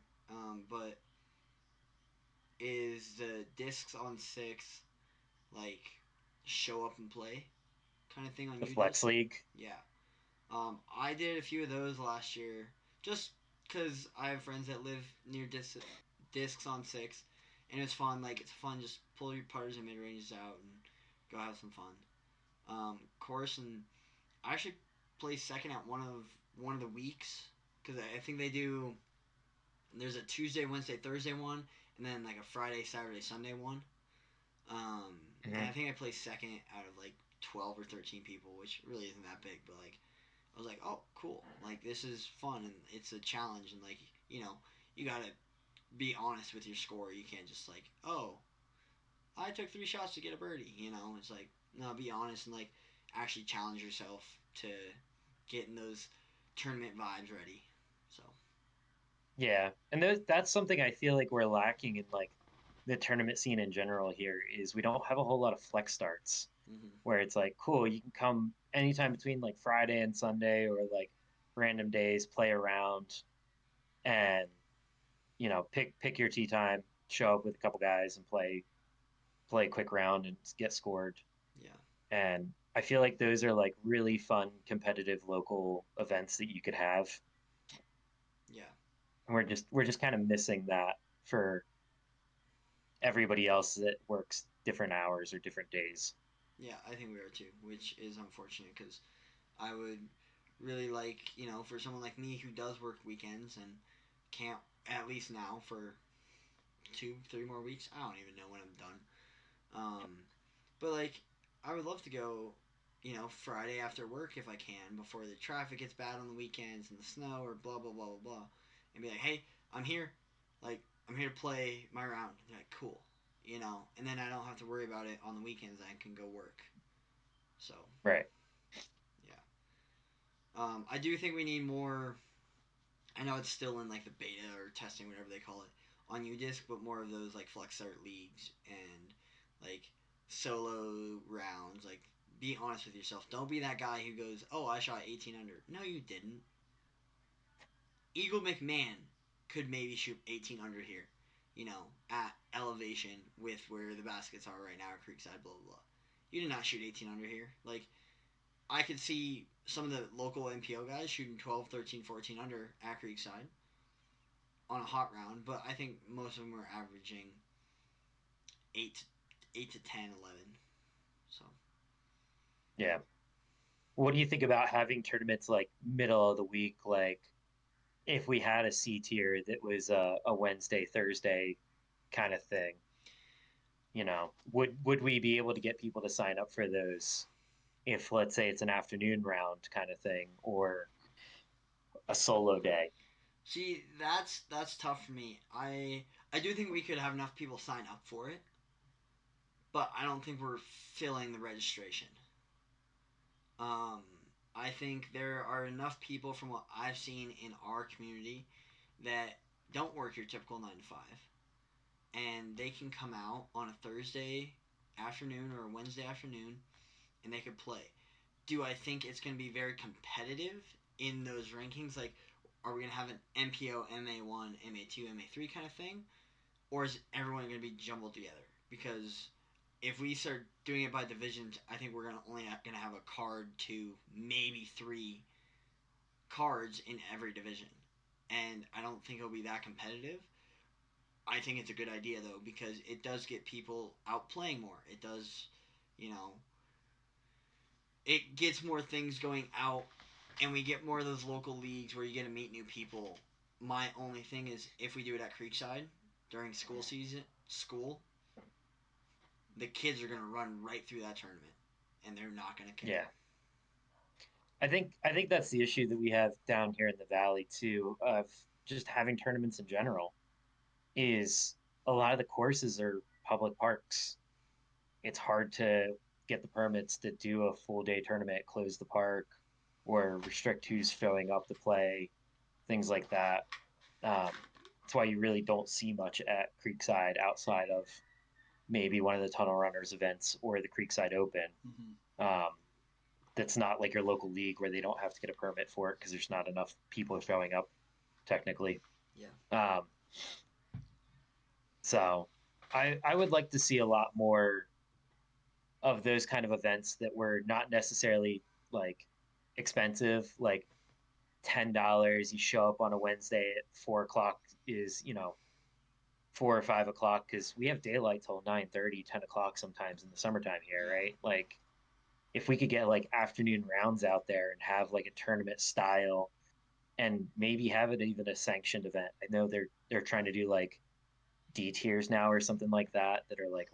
but is the discs on six like show up and play kind of thing on the UDisc? Flex League. Yeah. I did a few of those last year, just because I have friends that live near discs on six, and it's fun. Like it's fun, just pull your putters and mid ranges out and go have some fun. Course, and I actually placed second at one of the weeks because I think they do. There's a Tuesday, Wednesday, Thursday one, and then like a Friday, Saturday, Sunday one. And I Hmm. think I placed second out of like 12 or 13 people, which really isn't that big, but like I was like, oh, cool. Like, this is fun and it's a challenge. And, like, you got to be honest with your score. You can't just, like, oh, I took 3 shots to get a birdie. It's like, no, be honest and, like, actually challenge yourself to getting those tournament vibes ready. So, Yeah, and that's something I feel like we're lacking in like the tournament scene in general here is we don't have a whole lot of flex starts mm-hmm. where it's like, cool, you can come anytime between like Friday and Sunday or like random days, play around and pick your tee time, show up with a couple guys and play a quick round and get scored. Yeah. And I feel like those are like really fun competitive local events that you could have. Yeah. And we're just kind of missing that for everybody else that works different hours or different days. Yeah, I think we are too, which is unfortunate because I would really like, for someone like me who does work weekends and can't, at least now, for 2, 3 more weeks. I don't even know when I'm done. But like, I would love to go, Friday after work if I can, before the traffic gets bad on the weekends and the snow or blah blah blah blah blah, and be like, hey, I'm here, like I'm here to play my round. And they're like, cool, and then I don't have to worry about it on the weekends. I can go work. So Right. yeah, I do think we need more. I know it's still in like the beta or testing, whatever they call it, on UDisc, but more of those like flex start leagues and like solo rounds. Like, be honest with yourself. Don't be that guy who goes, "Oh, I shot 18 under." No, you didn't. Eagle McMahon could maybe shoot 18 under here, at elevation with where the baskets are right now at Creekside. Blah blah blah. You did not shoot 18 under here. Like, I could see some of the local MPO guys shooting 12, 13, 14 under at Creekside on a hot round, but I think most of them were averaging 8, 8 to 10, 11. So Yeah. What do you think about having tournaments like middle of the week? Like if we had a C tier that was a Wednesday, Thursday kind of thing, would we be able to get people to sign up for those if let's say it's an afternoon round kind of thing or a solo day? see, that's tough for me. I do think we could have enough people sign up for it, but I don't think we're filling the registration. Um, I think there are enough people from what I've seen in our community that don't work your typical 9 to 5, and they can come out on a Thursday afternoon or a Wednesday afternoon and they could play. Do I think it's going to be very competitive in those rankings? Like, are we going to have an MPO, MA1, MA2, MA3 kind of thing? Or is everyone going to be jumbled together? because if we start doing it by divisions, I think we're gonna have a card to maybe 3 cards in every division, and I don't think it'll be that competitive. I think it's a good idea though because it does get people out playing more. It does, you know, it gets more things going out, and we get more of those local leagues where you get to meet new people. My only thing is if we do it at Creekside during school, the kids are gonna run right through that tournament, and they're not gonna care. Yeah. I think that's the issue that we have down here in the valley too, of just having tournaments in general, is a lot of the courses are public parks. It's hard to get the permits to do a full day tournament, close the park, or restrict who's showing up to play, things like that. That's why you really don't see much at Creekside outside of maybe one of the Tunnel Runners events or the Creekside Open. Mm-hmm. Um, that's not like your local league where they don't have to get a permit for it because there's not enough people showing up technically. Yeah. So I would like to see a lot more of those kind of events that were not necessarily like expensive, like $10. You show up on a Wednesday at 4 o'clock is 4 or 5 o'clock because we have daylight till 9:30, 10 o'clock sometimes in the summertime here, Yeah. right? Like if we could get like afternoon rounds out there and have like a tournament style and maybe have it even a sanctioned event. I know they're trying to do like D tiers now or something like that are like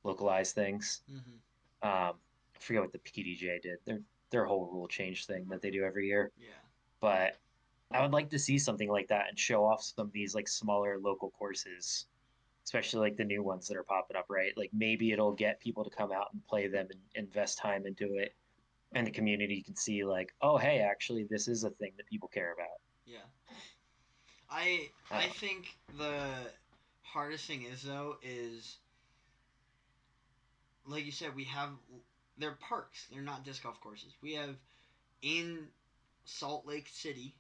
localized things. Mm-hmm. I forget what the PDJ did. Their whole rule change thing that they do every year. Yeah. But I would like to see something like that and show off some of these like smaller local courses, especially like the new ones that are popping up, right? Like maybe it'll get people to come out and play them and invest time into it. And the community can see like, oh, hey, actually, this is a thing that people care about. Yeah. I I I don't think the hardest thing is though is like you said, they're parks. They're not disc golf courses. We have in Salt Lake City.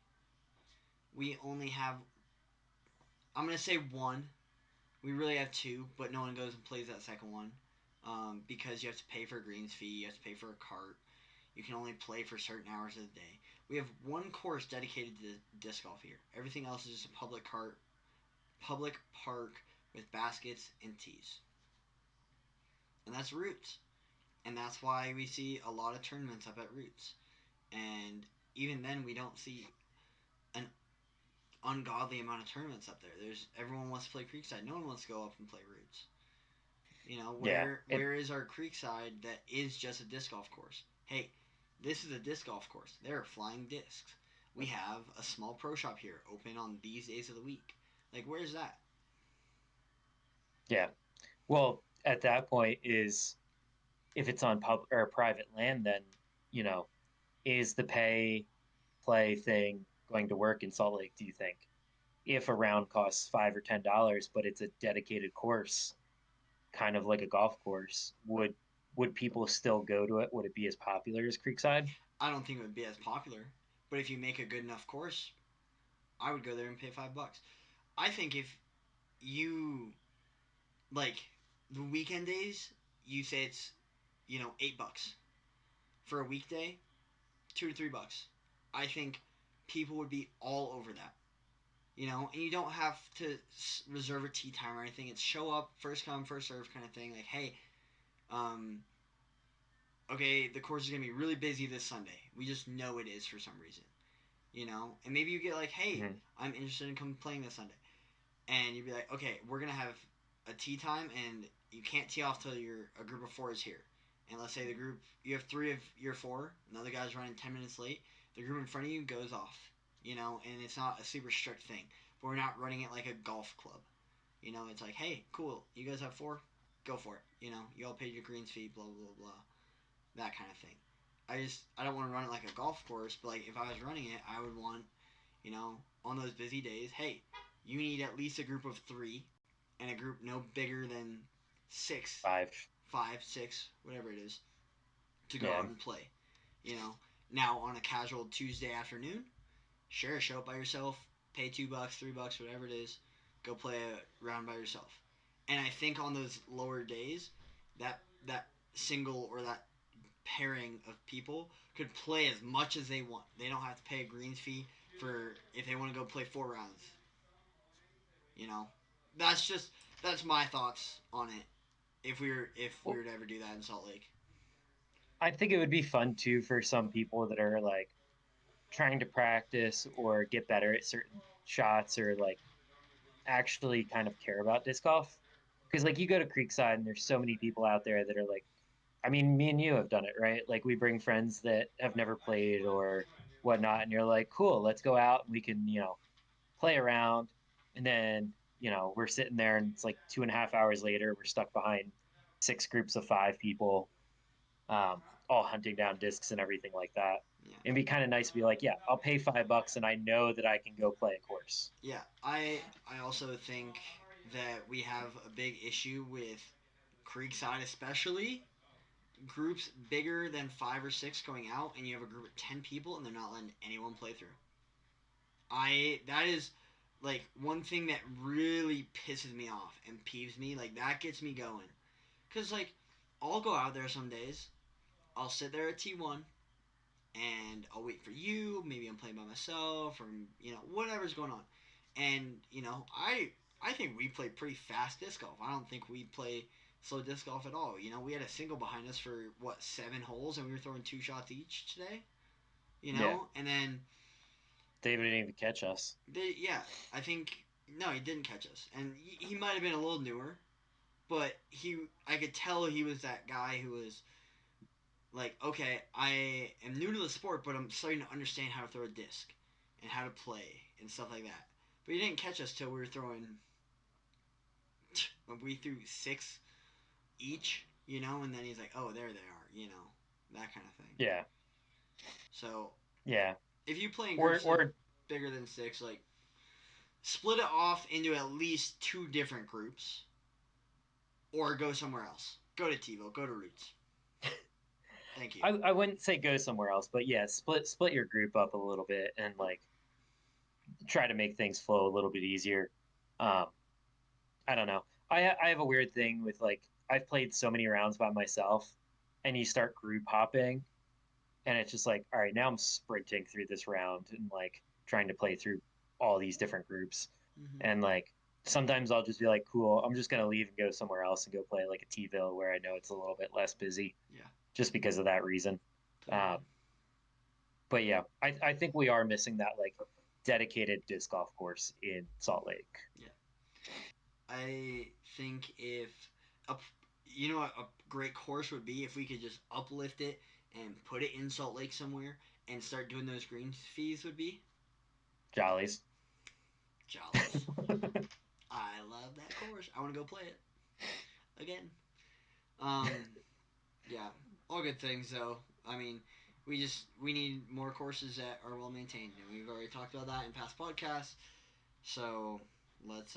We only have, I'm gonna say one. We really have two, but no one goes and plays that second one because you have to pay for a greens fee. You have to pay for a cart. You can only play for certain hours of the day. We have one course dedicated to disc golf here. Everything else is just a public park with baskets and tees, and that's Roots. And that's why we see a lot of tournaments up at Roots. And even then, we don't see an ungodly amount of tournaments up there. There's everyone wants to play Creekside. No one wants to go up and play Roots. You know, yeah, where is our Creekside that is just a disc golf course? Hey, this is a disc golf course. There are flying discs. We have a small pro shop here open on these days of the week. Like, where's that? yeah. Well, at that point is if it's on public or private land, then you know, is the pay play thing going to work in Salt Lake? Do you think? If a round costs $5 or $10, but it's a dedicated course, kind of like a golf course, would people still go to it? Would it be as popular as Creekside? I don't think it would be as popular, but if you make a good enough course, I would go there and pay $5. I think if you like the weekend days, you say it's $8 for a weekday, $2 to $3. I think people would be all over that. And you don't have to reserve a tea time or anything. It's show up, first come, first serve kind of thing. Like, hey, um, okay, the course is gonna be really busy this Sunday. We just know it is for some reason. And maybe you get like, hey, Mm-hmm. I'm interested in come playing this Sunday, and you'd be like, okay, we're gonna have a tea time, and you can't tee off till a group of 4 is here. And let's say the group, you have 3 of your 4, another guy's running 10 minutes late. The group in front of you goes off, and it's not a super strict thing. But we're not running it like a golf club. It's like, hey, cool, you guys have 4, go for it. You all paid your greens fee, blah blah blah, that kind of thing. I don't want to run it like a golf course, but like if I was running it, I would want, on those busy days, hey, you need at least a group of 3, and a group no bigger than 6, Five. 5, 6, whatever it is, to go Yeah. out and play. Now on a casual Tuesday afternoon, sure, show up by yourself, pay $2, $3, whatever it is, go play a round by yourself. And I think on those lower days, that single or that pairing of people could play as much as they want. They don't have to pay a greens fee for if they want to go play 4 rounds. You know, that's just that's my thoughts on it. If we Well, were to ever do that in Salt Lake, I think it would be fun too for some people that are like trying to practice or get better at certain shots or like actually kind of care about disc golf. Because like you go to Creekside and there's so many people out there that are like, I mean, me and you have done it, right? Like we bring friends that have never played or whatnot, and you're like, cool, let's go out and we can, play around. And then, we're sitting there and it's like 2.5 hours later, we're stuck behind 6 groups of 5 people, all hunting down discs and everything like that. yeah, It'd be kind of nice to be like, yeah, I'll pay $5 and I know that I can go play a course. yeah. I also think that we have a big issue with Creekside, especially groups bigger than 5 or 6 going out, and you have a group of 10 people, and they're not letting anyone play through. That is like one thing that really pisses me off and peeves me. Like that gets me going, cause like I'll go out there some days. I'll sit there at T1 and I'll wait for you. Maybe I'm playing by myself or whatever's going on. And I think we play pretty fast disc golf. I don't think we play slow disc golf at all. We had a single behind us for what 7 holes, and we were throwing 2 shots each today. Yeah, And then David didn't even catch us. yeah, I think no, he didn't catch us, and he might have been a little newer, but I could tell he was that guy who was like, okay, I am new to the sport, but I'm starting to understand how to throw a disc and how to play and stuff like that. But he didn't catch us till we were throwing. When we threw 6 each, and then he's like, oh, there they are, that kind of thing. Yeah, So yeah. if you play in Or groups of or bigger than 6, like split it off into at least 2 different groups, or go somewhere else. Go to TiVo. Go to Roots. Thank you. I wouldn't say go somewhere else, but yeah, split your group up a little bit and like try to make things flow a little bit easier. Um, I don't know. I have a weird thing with like I've played so many rounds by myself, and you start group hopping, and it's just like, all right, now I'm sprinting through this round and like trying to play through all these different groups, Mm-hmm. and like sometimes I'll just be like, cool, I'm just gonna leave and go somewhere else and go play like a T-ville where I know it's a little bit less busy, Yeah. just because of that reason. Totally. Um, but yeah, I think we are missing that like dedicated disc golf course in Salt Lake. Yeah. I think if a a great course would be if we could just uplift it and put it in Salt Lake somewhere and start doing those green fees would be Jollies. Jollies. I love that course. I want to go play it again. Um, yeah, all good things though. I mean, we need more courses that are well maintained, and we've already talked about that in past podcasts. So let's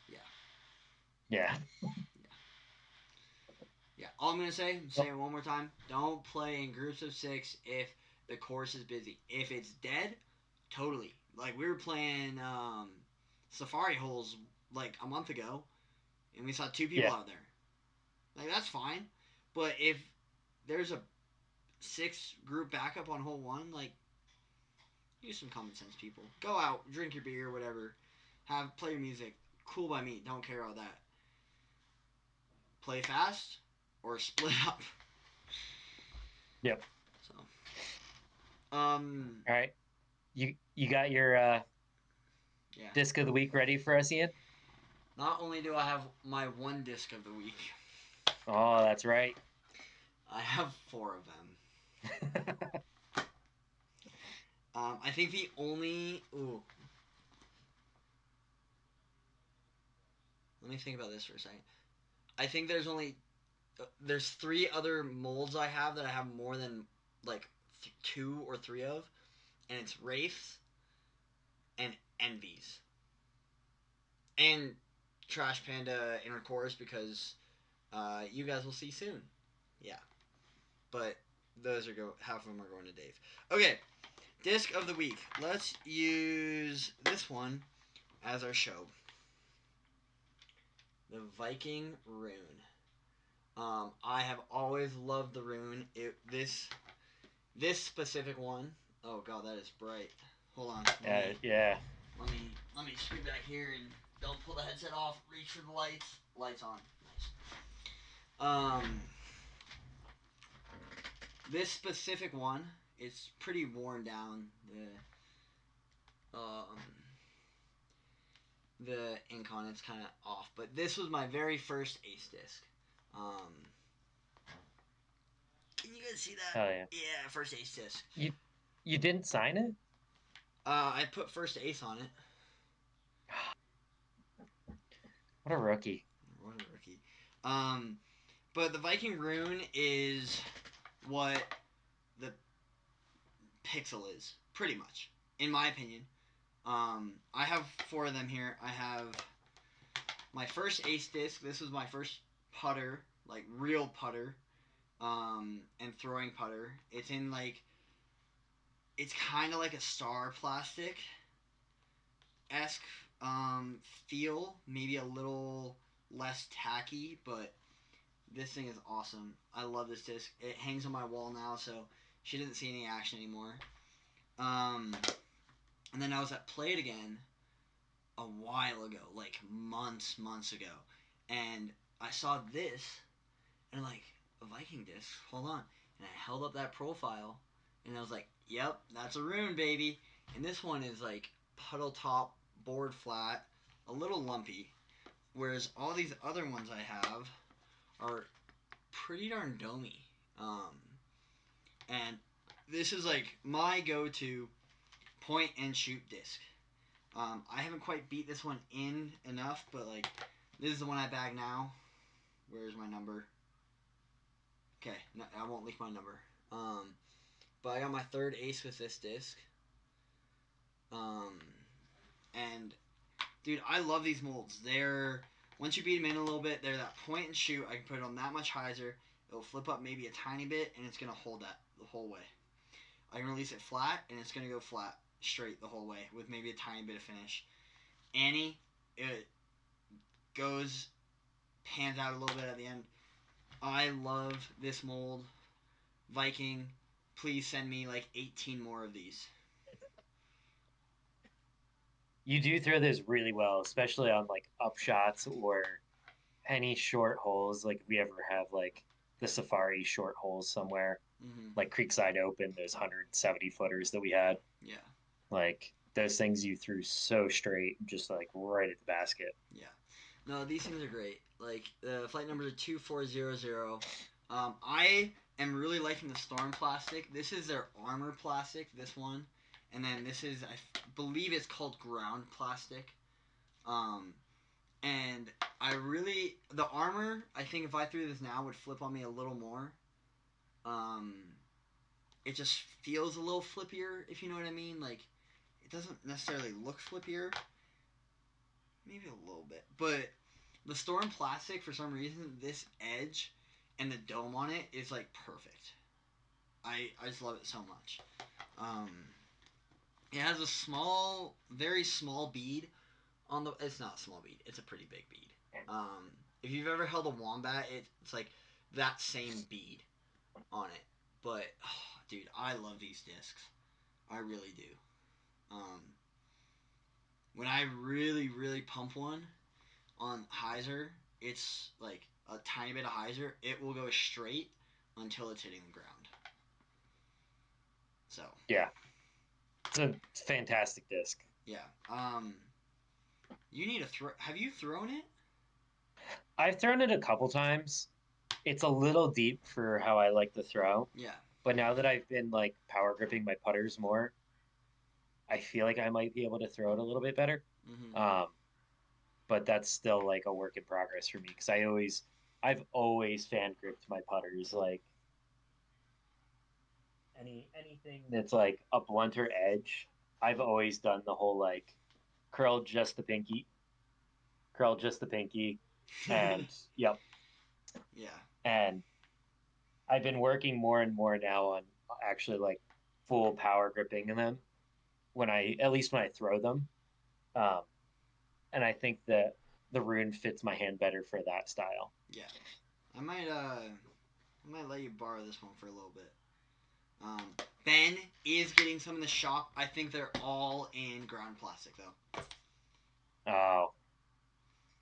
yeah, Yeah. yeah. All I'm gonna say Well, it one more time. Don't play in groups of 6 if the course is busy. If it's dead, totally. Like we were playing safari holes like a month ago, and we saw 2 people yeah. out there. Like that's fine, but if there's a 6 group backup on hole 1, like use some common sense, people. Go out, drink your beer, whatever. Play your music. Cool by me. Don't care about that. Play fast or split up. Yep. So, All right. You got your yeah. disc of the week ready for us, Ian? Not only do I have my one disc of the week, Oh, that's right. I have 4 of them. I think the only let me think about this for a second. I think there's 3 other molds I have that I have more than like 2 or 3 of, and it's Wraiths and Envies and Trash Panda Intercourse because you guys will see soon. Yeah, but those half of them are going to Dave. Okay, disc of the week. Let's use this one as our show. The Viking rune. I have always loved the rune. This specific one. Oh god, that is bright. Hold on. Yeah. Let me scoot back here and don't pull the headset off. Reach for the lights. Lights on. Nice. This specific one, it's pretty worn down. The ink on it's kind of off, but this was my very first Ace disc. Um, can you guys see that? Hell yeah. Yeah, first Ace disc. You didn't sign it? I put first Ace on it. What a rookie. What a rookie. But the Viking rune is what the pixel is, pretty much, in my opinion. I have 4 of them here. I have my first Ace disc. This was my first putter, like real putter, and throwing putter. It's in like, it's kind of like a star plastic esque feel, maybe a little less tacky, but this thing is awesome. I love this disc. It hangs on my wall now, so she didn't see any action anymore. And then I was at Play It Again a while ago, like months ago, and I saw this, and I'm like, a Viking disc, hold on. And I held up that profile, and I was like, yep, that's a rune, baby. And this one is like puddle top, board flat, a little lumpy, whereas all these other ones I have are pretty darn domey. And this is like my go-to point and shoot disc. I haven't quite beat this one in enough, but like, this is the one I bag now. Where's my number? Okay, no, I won't leak my number. But I got my 3rd ace with this disc. And dude, I love these molds. They're, once you beat them in a little bit, they're that point and shoot. I can put it on that much hyzer. It'll flip up maybe a tiny bit, and it's gonna hold that the whole way. I can release it flat, and it's gonna go flat straight the whole way with maybe a tiny bit of finish. Annie, it goes, pans out a little bit at the end. I love this mold. Viking, please send me like 18 more of these. You do throw those really well, especially on like up shots or any short holes. Like if we ever have like the Safari short holes somewhere, like Creekside Open, those 170 footers that we had. Yeah. Like those things you threw so straight, just like right at the basket. Yeah. No, these things are great. Like the flight numbers are 2400. I am really liking the Storm plastic. This is their armor plastic. This one, and then this is, I believe it's called ground plastic. And I really, the armor, I think if I threw this now would flip on me a little more. It just feels a little flippier, if you know what I mean. Like, it doesn't necessarily look flippier. Maybe a little bit. But the Storm plastic, for some reason, this edge and the dome on it is like perfect. I just love it so much. It has a small, very small bead on the. It's not a small bead. It's a pretty big bead. If you've ever held a wombat, it's like that same bead on it. But oh, dude, I love these discs. I really do. When I really pump one on hyzer, it's like a tiny bit of hyzer. It will go straight until it's hitting the ground. So yeah, it's a fantastic disc. Yeah. You need to throw. Have you thrown it? I've thrown it a couple times. It's a little deep for how I like to throw. Yeah. But now that I've been like power gripping my putters more, I feel like I might be able to throw it a little bit better. But that's still like a work in progress for me because I've always fan gripped my putters. Like anything that's like a blunter edge, I've always done the whole like curl just the pinky, and yep. Yeah. And I've been working more and more now on actually like full power gripping them at least when I throw them. And I think that the rune fits my hand better for that style. Yeah, I might let you borrow this one for a little bit. Ben is getting some in the shop. I think they're all in ground plastic though. Oh,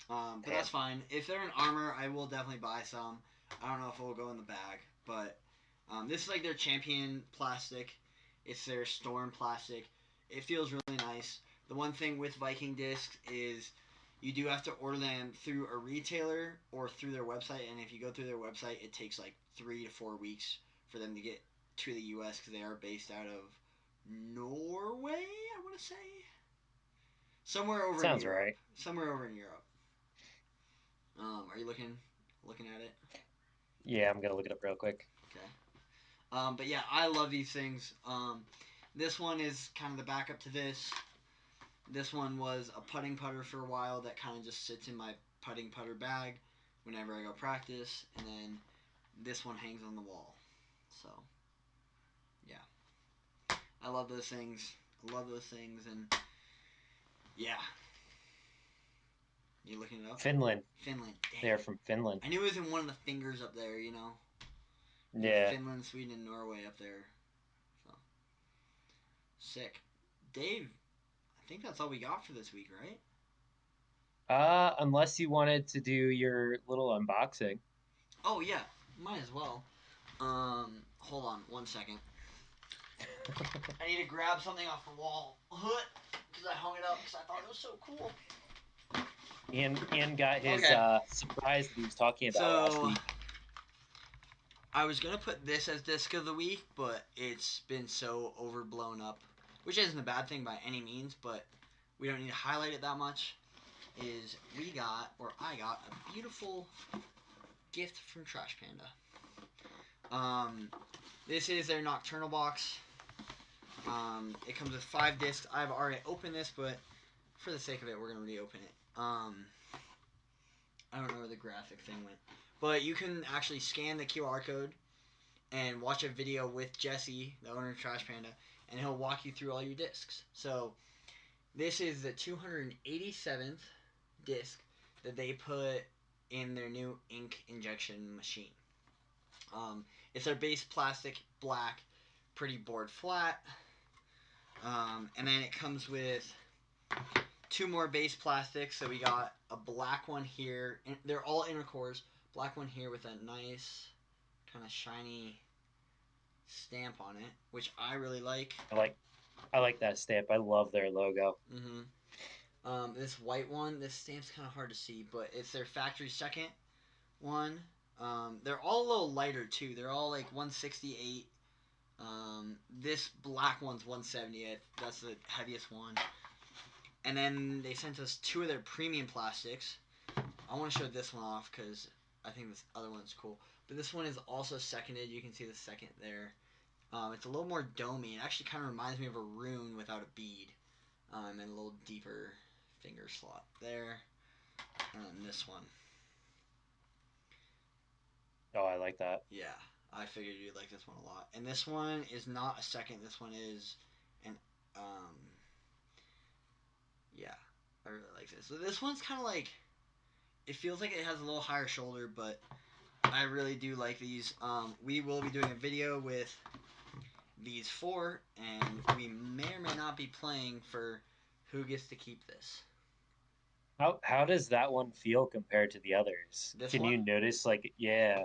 But that's fine. If they're in armor, I will definitely buy some. I don't know if it will go in the bag, but this is like their champion plastic. It's their storm plastic. It feels really nice. The one thing with Viking discs is you do have to order them through a retailer or through their website, and if you go through their website, it takes like 3 to 4 weeks for them to get to the U.S. because they are based out of Norway. I want to say somewhere over in sounds Europe. right. Somewhere over in Europe. Are you looking at it? Yeah, I'm gonna look it up real quick. Okay. But yeah, I love these things. This one is kind of the backup to this. This one was a putting putter for a while that kind of just sits in my putting putter bag whenever I go practice, and then this one hangs on the wall. So, yeah, I love those things. And yeah. You looking it up? Finland. Finland. Dang. They're from Finland. I knew it was in one of the fingers up there, you know. Yeah. Finland, Sweden, and Norway up there. So sick. Dave, I think that's all we got for this week, right? Unless you wanted to do your little unboxing. Oh yeah, might as well. Hold on one second. I need to grab something off the wall because I hung it up because I thought it was so cool. Ian got his surprise that he was talking about last week. I was gonna put this as disc of the week, but it's been so overblown up, which isn't a bad thing by any means, but we don't need to highlight it that much. I got a beautiful gift from Trash Panda. This is their Nocturnal box. It comes with 5 discs. I've already opened this, but for the sake of it, we're gonna reopen it. I don't know where the graphic thing went, but you can actually scan the QR code and watch a video with Jesse, the owner of Trash Panda, and he'll walk you through all your discs. So this is the 287th disc that they put in their new ink injection machine. It's their base plastic black, pretty board flat, and then it comes with 2 more base plastics. So we got a black one here, and they're all inner cores. Black one here with a nice kind of shiny stamp on it, which I really like. I like that stamp. I love their logo. This white one, this stamp's kind of hard to see, but it's their factory second one. They're all a little lighter too. They're all like 168. This black one's 170. That's the heaviest one. And then they sent us 2 of their premium plastics. I want to show this one off because I think this other one's cool. But this one is also seconded. You can see the second there. It's a little more domey. It actually kind of reminds me of a rune without a bead. And a little deeper finger slot there. And this one. Oh, I like that. Yeah, I figured you'd like this one a lot. And this one is not a second. This one is an yeah, I really like this. So this one's kind of like, it feels like it has a little higher shoulder, but I really do like these. We will be doing a video with these 4, and we may or may not be playing for who gets to keep this. How does that one feel compared to the others? This Can one? you notice, like, yeah,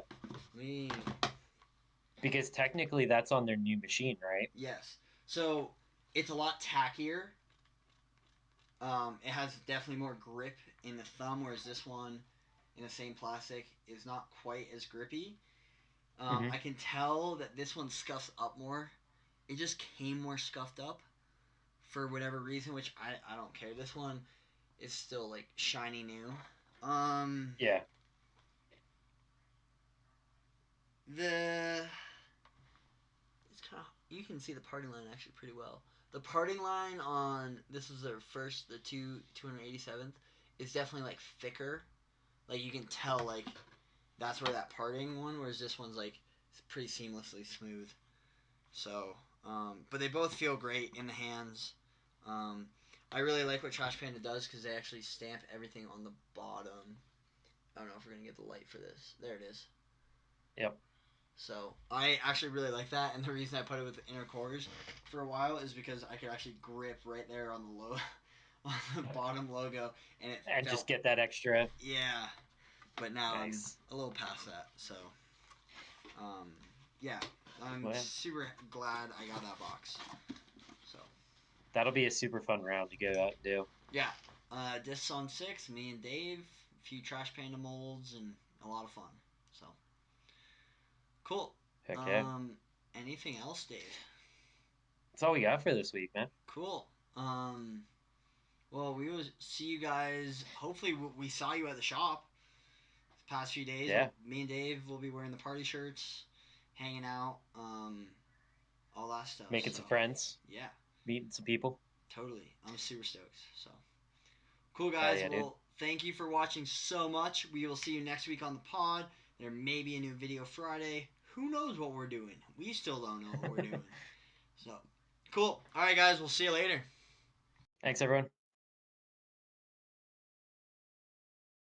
because technically that's on their new machine, right? Yes. So it's a lot tackier. It has definitely more grip in the thumb, whereas this one, in the same plastic, is not quite as grippy. I can tell that this one scuffs up more. It just came more scuffed up for whatever reason, which I don't care. This one is still like shiny new. Yeah. It's kind of, you can see the parting line actually pretty well. The parting line on this is their first, the 287th, is definitely like thicker. Like you can tell like that's where that parting one, whereas this one's like pretty seamlessly smooth. So, but they both feel great in the hands. I really like what Trash Panda does because they actually stamp everything on the bottom. I don't know if we're gonna get the light for this. There it is. Yep. So I actually really like that, and the reason I put it with the inner cores for a while is because I could actually grip right there on the on the bottom logo, and it And felt, just get that extra. yeah. But now Nice. I'm a little past that, so um, yeah, I'm Well, super glad I got that box. So that'll be a super fun round to go out and do. yeah, discs on 6, me and Dave, a few Trash Panda molds, and a lot of fun. So cool. Heck yeah. Anything else, Dave? That's all we got for this week, man. Cool. Well, we will see you guys. Hopefully, we saw you at the shop the past few days. Yeah. Me and Dave will be wearing the party shirts, hanging out, all that stuff. Making some friends. Yeah. Meeting some people. Totally. I'm super stoked. So cool, Hell guys. yeah, Well, thank you for watching so much. We will see you next week on the pod. There may be a new video Friday. Who knows what we're doing? We still don't know what we're doing. So cool. All right, guys. We'll see you later. Thanks, everyone.